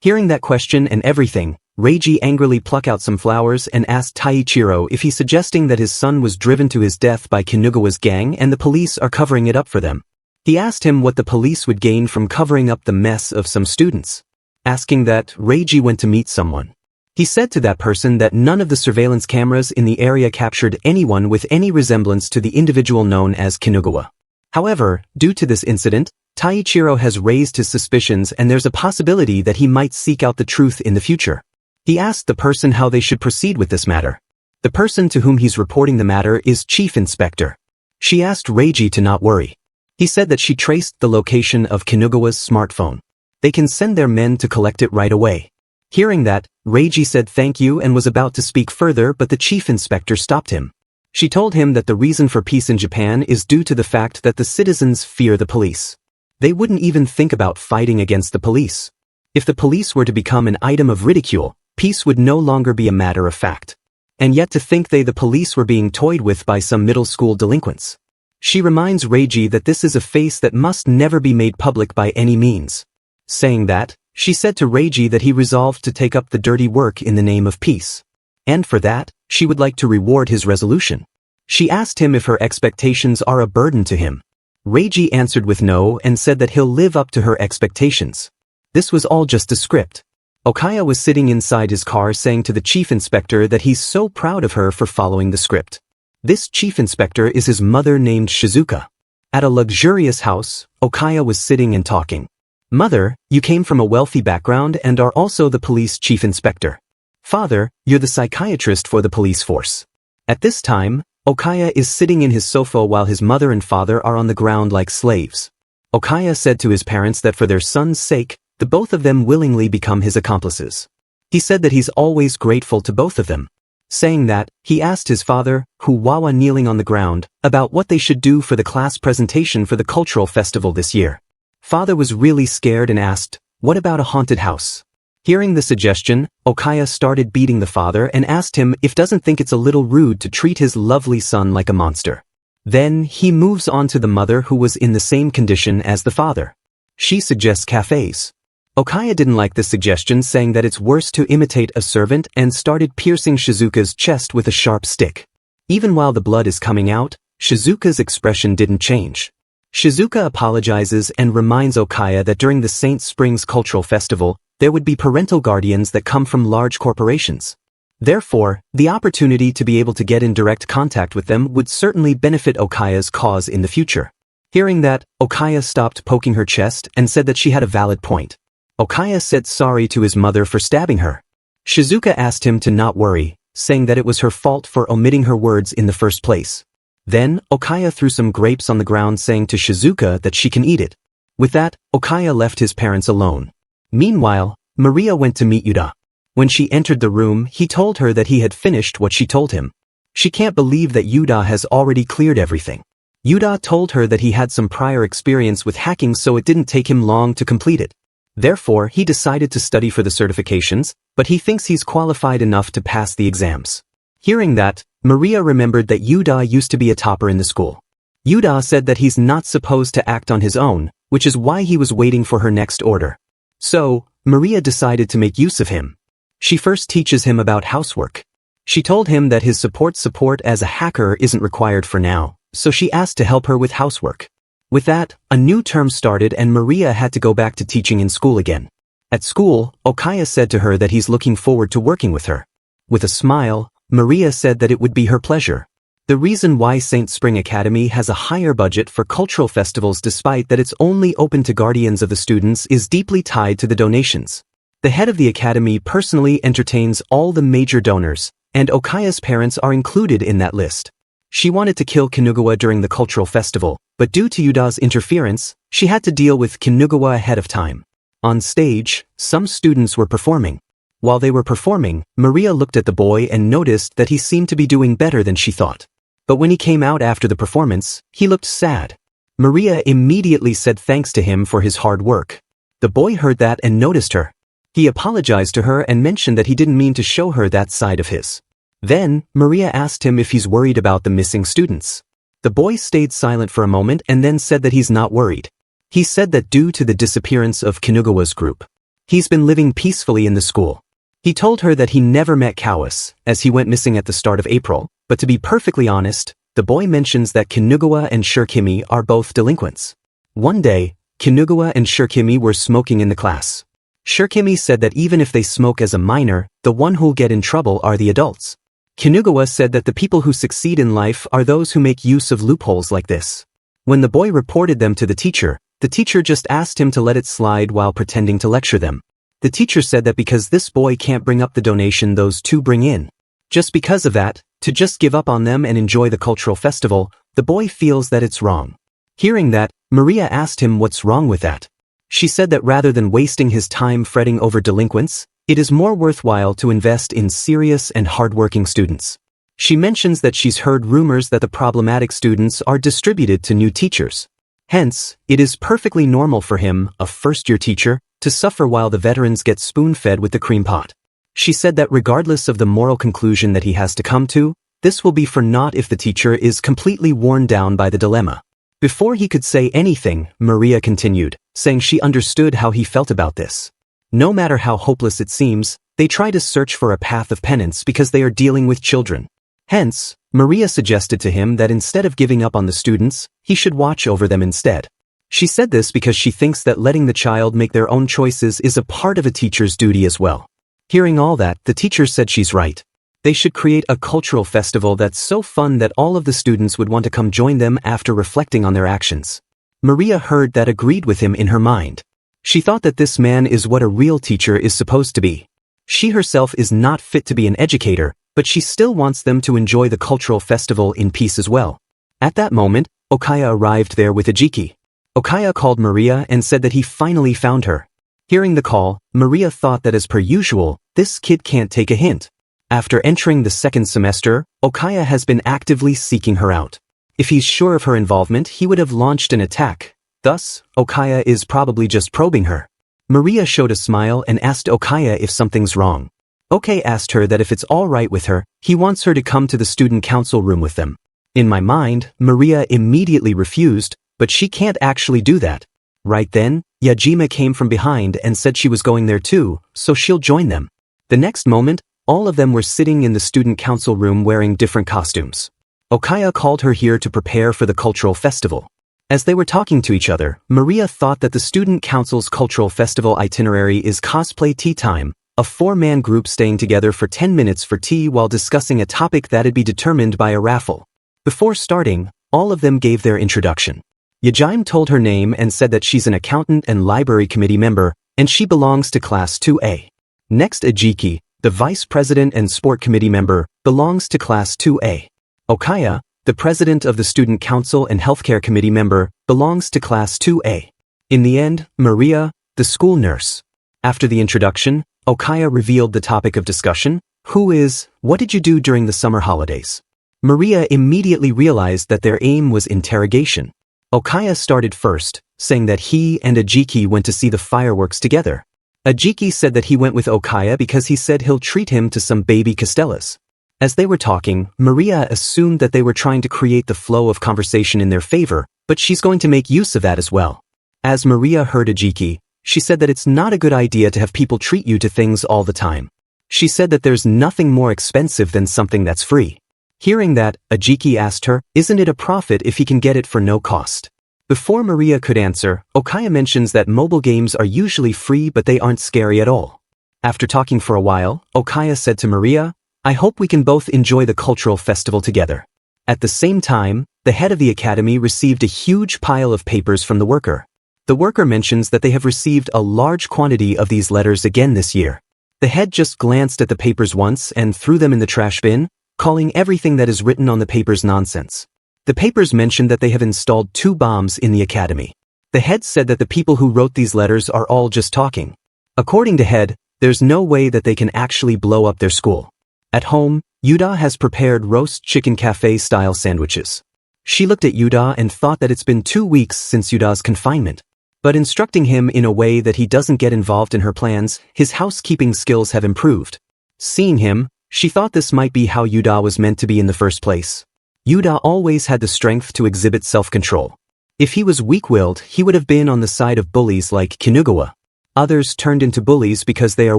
Hearing that question and everything, Reiji angrily plucked out some flowers and asked Taichiro if he's suggesting that his son was driven to his death by Kinugawa's gang and the police are covering it up for them. He asked him what the police would gain from covering up the mess of some students. Asking that, Reiji went to meet someone. He said to that person that none of the surveillance cameras in the area captured anyone with any resemblance to the individual known as Kinugawa. However, due to this incident, Taichiro has raised his suspicions and there's a possibility that he might seek out the truth in the future. He asked the person how they should proceed with this matter. The person to whom he's reporting the matter is Chief Inspector. She asked Reiji to not worry. He said that she traced the location of Kinugawa's smartphone. They can send their men to collect it right away. Hearing that, Reiji said thank you and was about to speak further, but the chief inspector stopped him. She told him that the reason for peace in Japan is due to the fact that the citizens fear the police. They wouldn't even think about fighting against the police. If the police were to become an item of ridicule, peace would no longer be a matter of fact. And yet to think the police were being toyed with by some middle school delinquents. She reminds Reiji that this is a face that must never be made public by any means. Saying that, she said to Reiji that he resolved to take up the dirty work in the name of peace. And for that, she would like to reward his resolution. She asked him if her expectations are a burden to him. Reiji answered with no and said that he'll live up to her expectations. This was all just a script. Okaya was sitting inside his car saying to the chief inspector that he's so proud of her for following the script. This chief inspector is his mother named Shizuka. At a luxurious house, Okaya was sitting and talking. Mother, you came from a wealthy background and are also the police chief inspector. Father, you're the psychiatrist for the police force. At this time, Okaya is sitting in his sofa while his mother and father are on the ground like slaves. Okaya said to his parents that for their son's sake, the both of them willingly become his accomplices. He said that he's always grateful to both of them. Saying that, he asked his father, who was kneeling on the ground, about what they should do for the class presentation for the cultural festival this year. Father was really scared and asked, what about a haunted house? Hearing the suggestion, Okaya started beating the father and asked him if doesn't think it's a little rude to treat his lovely son like a monster. Then, he moves on to the mother who was in the same condition as the father. She suggests cafes. Okaya didn't like the suggestion, saying that it's worse to imitate a servant and started piercing Shizuka's chest with a sharp stick. Even while the blood is coming out, Shizuka's expression didn't change. Shizuka apologizes and reminds Okaya that during the St. Springs Cultural Festival, there would be parental guardians that come from large corporations. Therefore, the opportunity to be able to get in direct contact with them would certainly benefit Okaya's cause in the future. Hearing that, Okaya stopped poking her chest and said that she had a valid point. Okaya said sorry to his mother for stabbing her. Shizuka asked him to not worry, saying that it was her fault for omitting her words in the first place. Then, Okaya threw some grapes on the ground, saying to Shizuka that she can eat it. With that, Okaya left his parents alone. Meanwhile, Maria went to meet Yuda. When she entered the room, he told her that he had finished what she told him. She can't believe that Yuda has already cleared everything. Yuda told her that he had some prior experience with hacking, so it didn't take him long to complete it. Therefore, he decided to study for the certifications, but he thinks he's qualified enough to pass the exams. Hearing that, Maria remembered that Yuda used to be a topper in the school. Yuda said that he's not supposed to act on his own, which is why he was waiting for her next order. So, Maria decided to make use of him. She first teaches him about housework. She told him that his support as a hacker isn't required for now, so she asked to help her with housework. With that, a new term started and Maria had to go back to teaching in school again. At school, Okaya said to her that he's looking forward to working with her. With a smile, Maria said that it would be her pleasure. The reason why St. Spring Academy has a higher budget for cultural festivals despite that it's only open to guardians of the students is deeply tied to the donations. The head of the academy personally entertains all the major donors, and Okaya's parents are included in that list. She wanted to kill Kinugawa during the cultural festival, but due to Yuda's interference, she had to deal with Kinugawa ahead of time. On stage, some students were performing. While they were performing, Maria looked at the boy and noticed that he seemed to be doing better than she thought. But when he came out after the performance, he looked sad. Maria immediately said thanks to him for his hard work. The boy heard that and noticed her. He apologized to her and mentioned that he didn't mean to show her that side of his. Then, Maria asked him if he's worried about the missing students. The boy stayed silent for a moment and then said that he's not worried. He said that due to the disappearance of Kinugawa's group, he's been living peacefully in the school. He told her that he never met Kawase, as he went missing at the start of April, but to be perfectly honest, the boy mentions that Kinugawa and Shirkimi are both delinquents. One day, Kinugawa and Shirkimi were smoking in the class. Shirkimi said that even if they smoke as a minor, the one who'll get in trouble are the adults. Kinugawa said that the people who succeed in life are those who make use of loopholes like this. When the boy reported them to the teacher just asked him to let it slide while pretending to lecture them. The teacher said that because this boy can't bring up the donation those two bring in. Just because of that, to just give up on them and enjoy the cultural festival, the boy feels that it's wrong. Hearing that, Maria asked him what's wrong with that. She said that rather than wasting his time fretting over delinquents, it is more worthwhile to invest in serious and hardworking students. She mentions that she's heard rumors that the problematic students are distributed to new teachers. Hence, it is perfectly normal for him, a first-year teacher, to suffer while the veterans get spoon-fed with the cream pot. She said that regardless of the moral conclusion that he has to come to, this will be for naught if the teacher is completely worn down by the dilemma. Before he could say anything, Maria continued, saying she understood how he felt about this. No matter how hopeless it seems, they try to search for a path of penance because they are dealing with children. Hence, Maria suggested to him that instead of giving up on the students, he should watch over them instead. She said this because she thinks that letting the child make their own choices is a part of a teacher's duty as well. Hearing all that, the teacher said she's right. They should create a cultural festival that's so fun that all of the students would want to come join them after reflecting on their actions. Maria heard that, agreed with him in her mind. She thought that this man is what a real teacher is supposed to be. She herself is not fit to be an educator, but she still wants them to enjoy the cultural festival in peace as well. At that moment, Okaya arrived there with Ajiki. Okaya called Maria and said that he finally found her. Hearing the call, Maria thought that as per usual, this kid can't take a hint. After entering the second semester, Okaya has been actively seeking her out. If he's sure of her involvement, he would have launched an attack. Thus, Okaya is probably just probing her. Maria showed a smile and asked Okaya if something's wrong. Okaya asked her that if it's all right with her, he wants her to come to the student council room with them. In my mind, Maria immediately refused, but she can't actually do that. Right then, Yajima came from behind and said she was going there too, so she'll join them. The next moment, all of them were sitting in the student council room wearing different costumes. Okaya called her here to prepare for the cultural festival. As they were talking to each other, Maria thought that the student council's cultural festival itinerary is cosplay tea time, a 4-man group staying together for 10 minutes for tea while discussing a topic that'd be determined by a raffle. Before starting, all of them gave their introduction. Yajime told her name and said that she's an accountant and library committee member, and she belongs to class 2A. Next, Ajiki, the vice president and sport committee member, belongs to class 2A. Okaya, the president of the student council and healthcare committee member, belongs to class 2A. In the end, Maria, the school nurse. After the introduction, Okaya revealed the topic of discussion, what did you do during the summer holidays? Maria immediately realized that their aim was interrogation. Okaya started first, saying that he and Ajiki went to see the fireworks together. Ajiki said that he went with Okaya because he said he'll treat him to some baby castellas. As they were talking, Maria assumed that they were trying to create the flow of conversation in their favor, but she's going to make use of that as well. As Maria heard Ajiki, she said that it's not a good idea to have people treat you to things all the time. She said that there's nothing more expensive than something that's free. Hearing that, Ajiki asked her, isn't it a profit if he can get it for no cost? Before Maria could answer, Okaya mentions that mobile games are usually free but they aren't scary at all. After talking for a while, Okaya said to Maria, I hope we can both enjoy the cultural festival together. At the same time, the head of the academy received a huge pile of papers from the worker. The worker mentions that they have received a large quantity of these letters again this year. The head just glanced at the papers once and threw them in the trash bin, calling everything that is written on the papers nonsense. The papers mentioned that they have installed 2 bombs in the academy. The head said that the people who wrote these letters are all just talking. According to head, there's no way that they can actually blow up their school. At home, Yuda has prepared roast chicken cafe-style sandwiches. She looked at Yuda and thought that it's been 2 weeks since Yuda's confinement. But instructing him in a way that he doesn't get involved in her plans, his housekeeping skills have improved. Seeing him, she thought this might be how Yuda was meant to be in the first place. Yuda always had the strength to exhibit self-control. If he was weak-willed, he would have been on the side of bullies like Kinugawa. Others turned into bullies because they are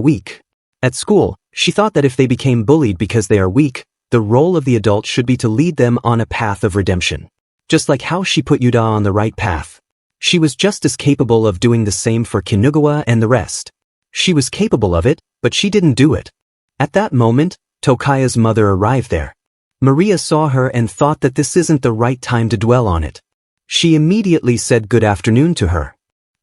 weak. At school, she thought that if they became bullied because they are weak, the role of the adult should be to lead them on a path of redemption. Just like how she put Yuda on the right path. She was just as capable of doing the same for Kinugawa and the rest. She was capable of it, but she didn't do it. At that moment, Tokaya's mother arrived there. Maria saw her and thought that this isn't the right time to dwell on it. She immediately said good afternoon to her.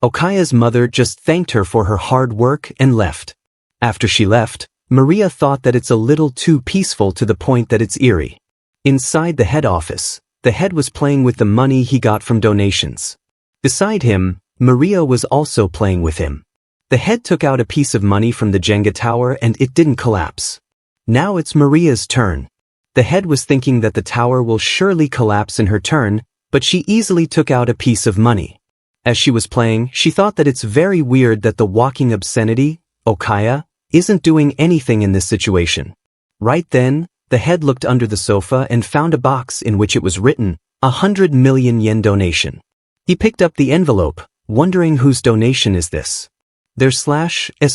Okaya's mother just thanked her for her hard work and left. After she left, Maria thought that it's a little too peaceful to the point that it's eerie. Inside the head office, the head was playing with the money he got from donations. Beside him, Maria was also playing with him. The head took out a piece of money from the Jenga tower and it didn't collapse. Now it's Maria's turn. The head was thinking that the tower will surely collapse in her turn, but she easily took out a piece of money. As she was playing, she thought that it's very weird that the walking obscenity, Okaya, isn't doing anything in this situation. Right then, the head looked under the sofa and found a box in which it was written, 100 million yen donation. He picked up the envelope, wondering whose donation is this. There's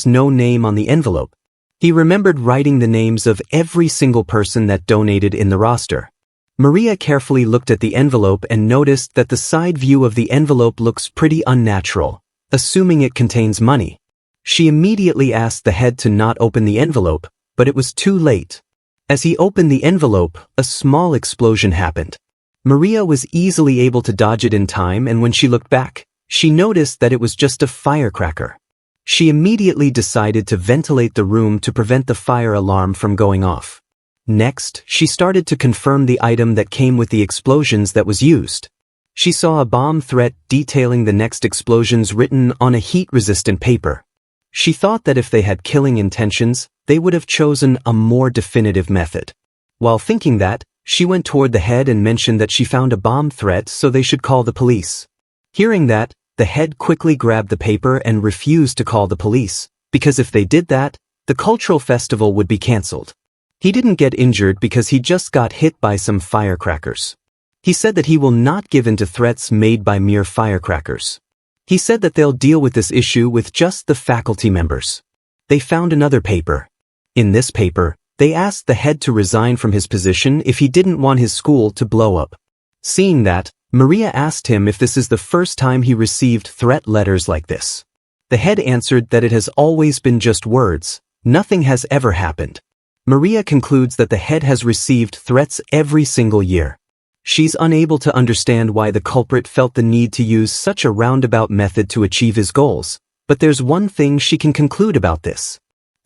no name on the envelope. He remembered writing the names of every single person that donated in the roster. Maria carefully looked at the envelope and noticed that the side view of the envelope looks pretty unnatural, assuming it contains money. She immediately asked the head to not open the envelope, but it was too late. As he opened the envelope, a small explosion happened. Maria was easily able to dodge it in time, and when she looked back, she noticed that it was just a firecracker. She immediately decided to ventilate the room to prevent the fire alarm from going off. Next, she started to confirm the item that came with the explosions that was used. She saw a bomb threat detailing the next explosions written on a heat-resistant paper. She thought that if they had killing intentions, they would have chosen a more definitive method. While thinking that, she went toward the head and mentioned that she found a bomb threat so they should call the police. Hearing that, the head quickly grabbed the paper and refused to call the police, because if they did that, the cultural festival would be cancelled. He didn't get injured because he just got hit by some firecrackers. He said that he will not give in to threats made by mere firecrackers. He said that they'll deal with this issue with just the faculty members. They found another paper. In this paper, they asked the head to resign from his position if he didn't want his school to blow up. Seeing that, Maria asked him if this is the first time he received threat letters like this. The head answered that it has always been just words, nothing has ever happened. Maria concludes that the head has received threats every single year. She's unable to understand why the culprit felt the need to use such a roundabout method to achieve his goals, but there's one thing she can conclude about this.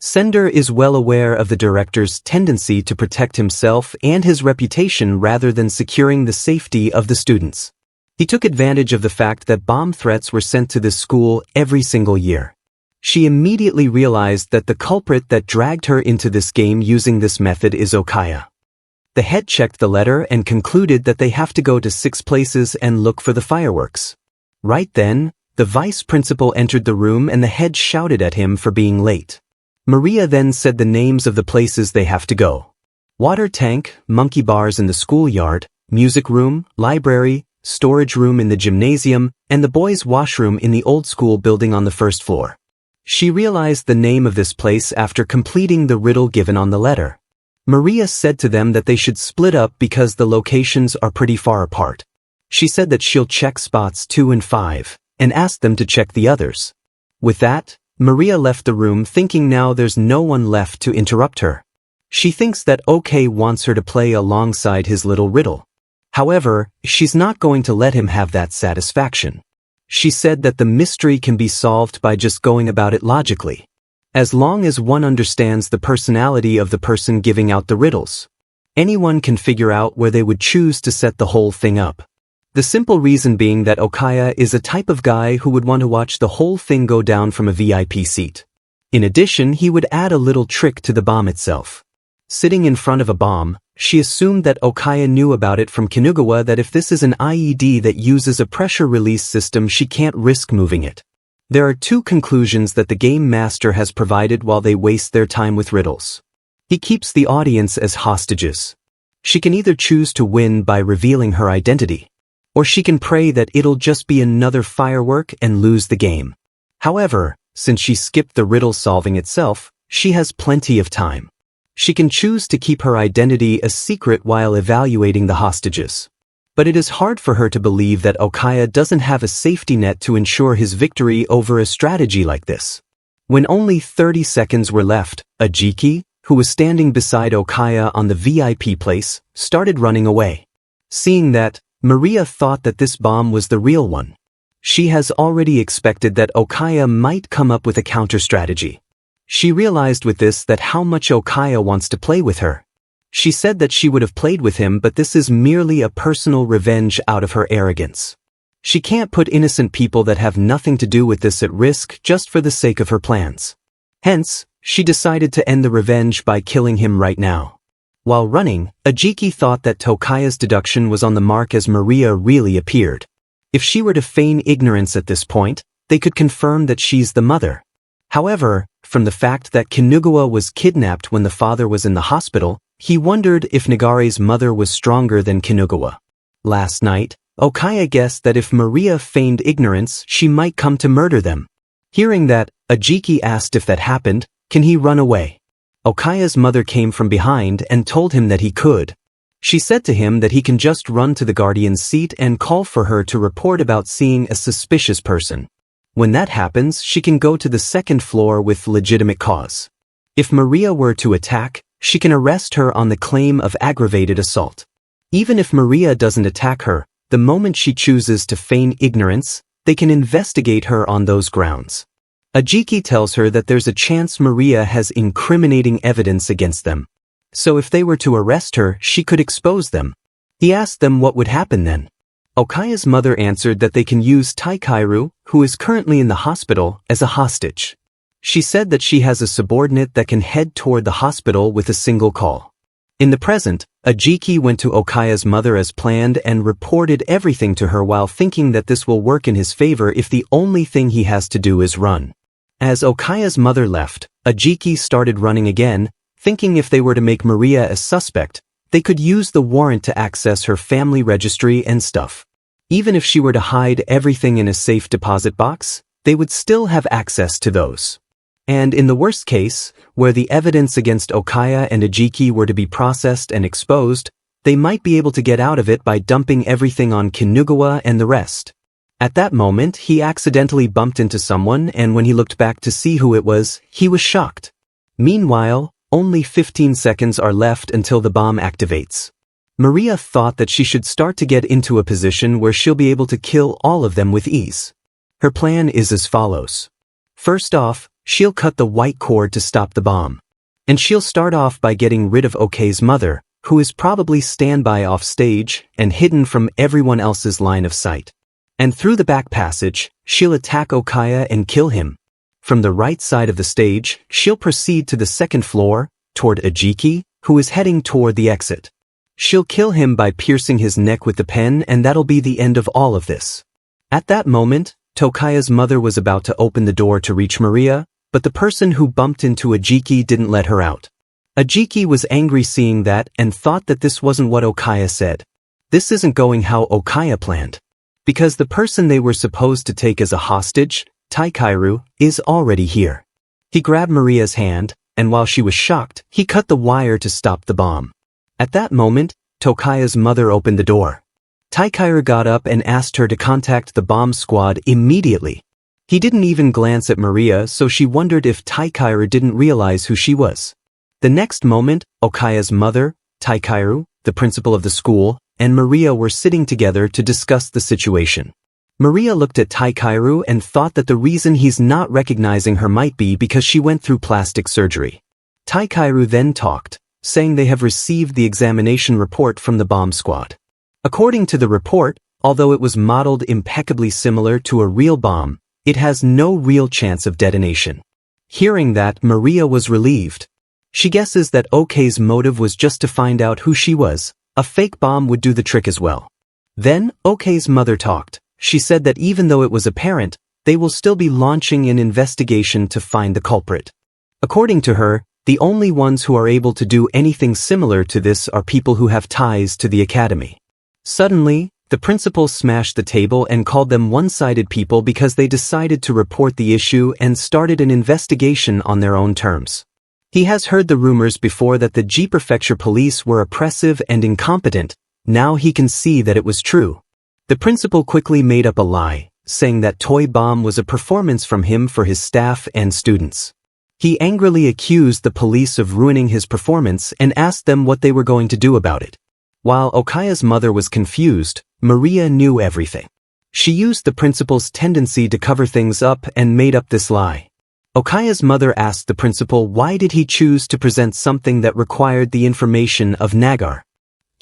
Sender is well aware of the director's tendency to protect himself and his reputation rather than securing the safety of the students. He took advantage of the fact that bomb threats were sent to this school every single year. She immediately realized that the culprit that dragged her into this game using this method is Okaya. The head checked the letter and concluded that they have to go to 6 places and look for the fireworks. Right then, the vice principal entered the room and the head shouted at him for being late. Maria then said the names of the places they have to go. Water tank, monkey bars in the schoolyard, music room, library, storage room in the gymnasium, and the boys' washroom in the old school building on the first floor. She realized the name of this place after completing the riddle given on the letter. Maria said to them that they should split up because the locations are pretty far apart. She said that she'll check spots 2 and 5, and asked them to check the others. With that, Maria left the room thinking now there's no one left to interrupt her. She thinks that OK wants her to play alongside his little riddle. However, she's not going to let him have that satisfaction. She said that the mystery can be solved by just going about it logically. As long as one understands the personality of the person giving out the riddles, anyone can figure out where they would choose to set the whole thing up. The simple reason being that Okaya is a type of guy who would want to watch the whole thing go down from a VIP seat. In addition, he would add a little trick to the bomb itself. Sitting in front of a bomb, she assumed that Okaya knew about it from Kinugawa, that if this is an IED that uses a pressure release system, she can't risk moving it. There are 2 conclusions that the game master has provided while they waste their time with riddles. He keeps the audience as hostages. She can either choose to win by revealing her identity, or she can pray that it'll just be another firework and lose the game. However, since she skipped the riddle solving itself, she has plenty of time. She can choose to keep her identity a secret while evaluating the hostages. But it is hard for her to believe that Okaya doesn't have a safety net to ensure his victory over a strategy like this. When only 30 seconds were left, Ajiki, who was standing beside Okaya on the VIP place, started running away. Seeing that, Maria thought that this bomb was the real one. She has already expected that Okaya might come up with a counter-strategy. She realized with this that how much Okaya wants to play with her. She said that she would have played with him, but this is merely a personal revenge out of her arrogance. She can't put innocent people that have nothing to do with this at risk just for the sake of her plans. Hence, she decided to end the revenge by killing him right now. While running, Ajiki thought that Tokaya's deduction was on the mark as Maria really appeared. If she were to feign ignorance at this point, they could confirm that she's the mother. However, from the fact that Kinugawa was kidnapped when the father was in the hospital, he wondered if Nagare's mother was stronger than Kinugawa. Last night, Okaya guessed that if Maria feigned ignorance, she might come to murder them. Hearing that, Ajiki asked if that happened, can he run away? Okaya's mother came from behind and told him that he could. She said to him that he can just run to the guardian's seat and call for her to report about seeing a suspicious person. When that happens, she can go to the second floor with legitimate cause. If Maria were to attack, she can arrest her on the claim of aggravated assault. Even if Maria doesn't attack her, the moment she chooses to feign ignorance, they can investigate her on those grounds. Ajiki tells her that there's a chance Maria has incriminating evidence against them. So if they were to arrest her, she could expose them. He asked them what would happen then. Okaya's mother answered that they can use Taikairu, who is currently in the hospital, as a hostage. She said that she has a subordinate that can head toward the hospital with a single call. In the present, Ajiki went to Okaya's mother as planned and reported everything to her while thinking that this will work in his favor if the only thing he has to do is run. As Okaya's mother left, Ajiki started running again, thinking if they were to make Maria a suspect, they could use the warrant to access her family registry and stuff. Even if she were to hide everything in a safe deposit box, they would still have access to those. And in the worst case, where the evidence against Okaya and Ajiki were to be processed and exposed, they might be able to get out of it by dumping everything on Kinugawa and the rest. At that moment, he accidentally bumped into someone, and when he looked back to see who it was, he was shocked. Meanwhile, only 15 seconds are left until the bomb activates. Maria thought that she should start to get into a position where she'll be able to kill all of them with ease. Her plan is as follows. First off, she'll cut the white cord to stop the bomb. And she'll start off by getting rid of Okay's mother, who is probably standby off stage and hidden from everyone else's line of sight. And through the back passage, she'll attack Okaya and kill him. From the right side of the stage, she'll proceed to the second floor, toward Ajiki, who is heading toward the exit. She'll kill him by piercing his neck with the pen, and that'll be the end of all of this. At that moment, Tokaya's mother was about to open the door to reach Maria, but the person who bumped into Ajiki didn't let her out. Ajiki was angry seeing that and thought that this wasn't what Okaya said. This isn't going how Okaya planned. Because the person they were supposed to take as a hostage, Taikairu, is already here. He grabbed Maria's hand, and while she was shocked, he cut the wire to stop the bomb. At that moment, Tokaya's mother opened the door. Taikairu got up and asked her to contact the bomb squad immediately. He didn't even glance at Maria, so she wondered if Taikairu didn't realize who she was. The next moment, Okaya's mother, Taikairu, the principal of the school, and Maria were sitting together to discuss the situation. Maria looked at Taikairu and thought that the reason he's not recognizing her might be because she went through plastic surgery. Taikairu then talked, saying they have received the examination report from the bomb squad. According to the report, although it was modeled impeccably similar to a real bomb, it has no real chance of detonation. Hearing that, Maria was relieved. She guesses that Okay's motive was just to find out who she was. A fake bomb would do the trick as well. Then, Okay's mother talked. She said that even though it was apparent, they will still be launching an investigation to find the culprit. According to her, the only ones who are able to do anything similar to this are people who have ties to the academy. Suddenly, the principal smashed the table and called them one-sided people because they decided to report the issue and started an investigation on their own terms. He has heard the rumors before that the G Prefecture police were oppressive and incompetent. Now he can see that it was true. The principal quickly made up a lie, saying that Toy Bomb was a performance from him for his staff and students. He angrily accused the police of ruining his performance and asked them what they were going to do about it. While Okaya's mother was confused, Maria knew everything. She used the principal's tendency to cover things up and made up this lie. Okaya's mother asked the principal why did he choose to present something that required the information of Nagar.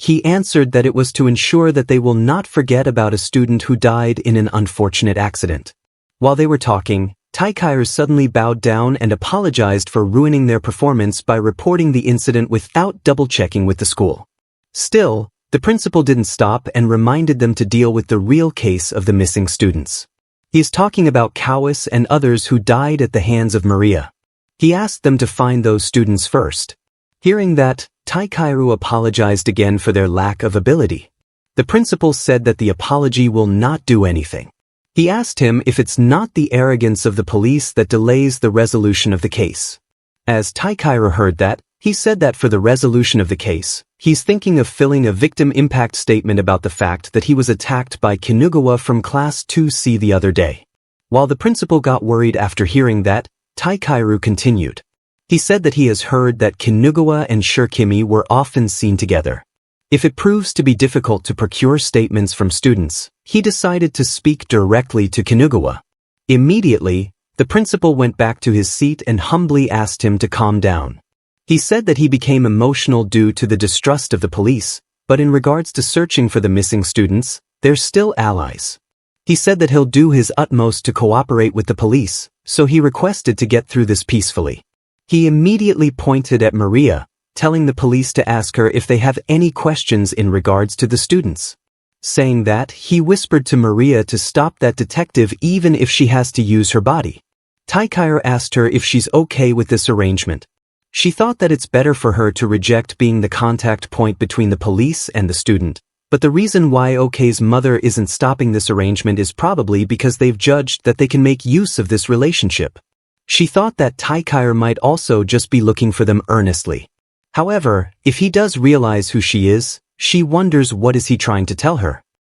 He answered that it was to ensure that they will not forget about a student who died in an unfortunate accident. While they were talking, Taikairu suddenly bowed down and apologized for ruining their performance by reporting the incident without double-checking with the school. Still, the principal didn't stop and reminded them to deal with the real case of the missing students. He is talking about Kawis and others who died at the hands of Maria. He asked them to find those students first. Hearing that, Taikairu apologized again for their lack of ability. The principal said that the apology will not do anything. He asked him if it's not the arrogance of the police that delays the resolution of the case. As Taikairu heard that, he said that for the resolution of the case, he's thinking of filling a victim impact statement about the fact that he was attacked by Kinugawa from Class 2C the other day. While the principal got worried after hearing that, Taikairu continued. He said that he has heard that Kinugawa and Shirkimi were often seen together. If it proves to be difficult to procure statements from students, he decided to speak directly to Kinugawa. Immediately, the principal went back to his seat and humbly asked him to calm down. He said that he became emotional due to the distrust of the police, but in regards to searching for the missing students, they're still allies. He said that he'll do his utmost to cooperate with the police, so he requested to get through this peacefully. He immediately pointed at Maria, telling the police to ask her if they have any questions in regards to the students. Saying that, he whispered to Maria to stop that detective even if she has to use her body. Taikairu asked her if she's okay with this arrangement. She thought that it's better for her to reject being the contact point between the police and the student, but the reason why Ok's mother isn't stopping this arrangement is probably because they've judged that they can make use of this relationship. She thought that Taikairu might also just be looking for them earnestly. However, if he does realize who she is, she wonders what is he trying to tell her.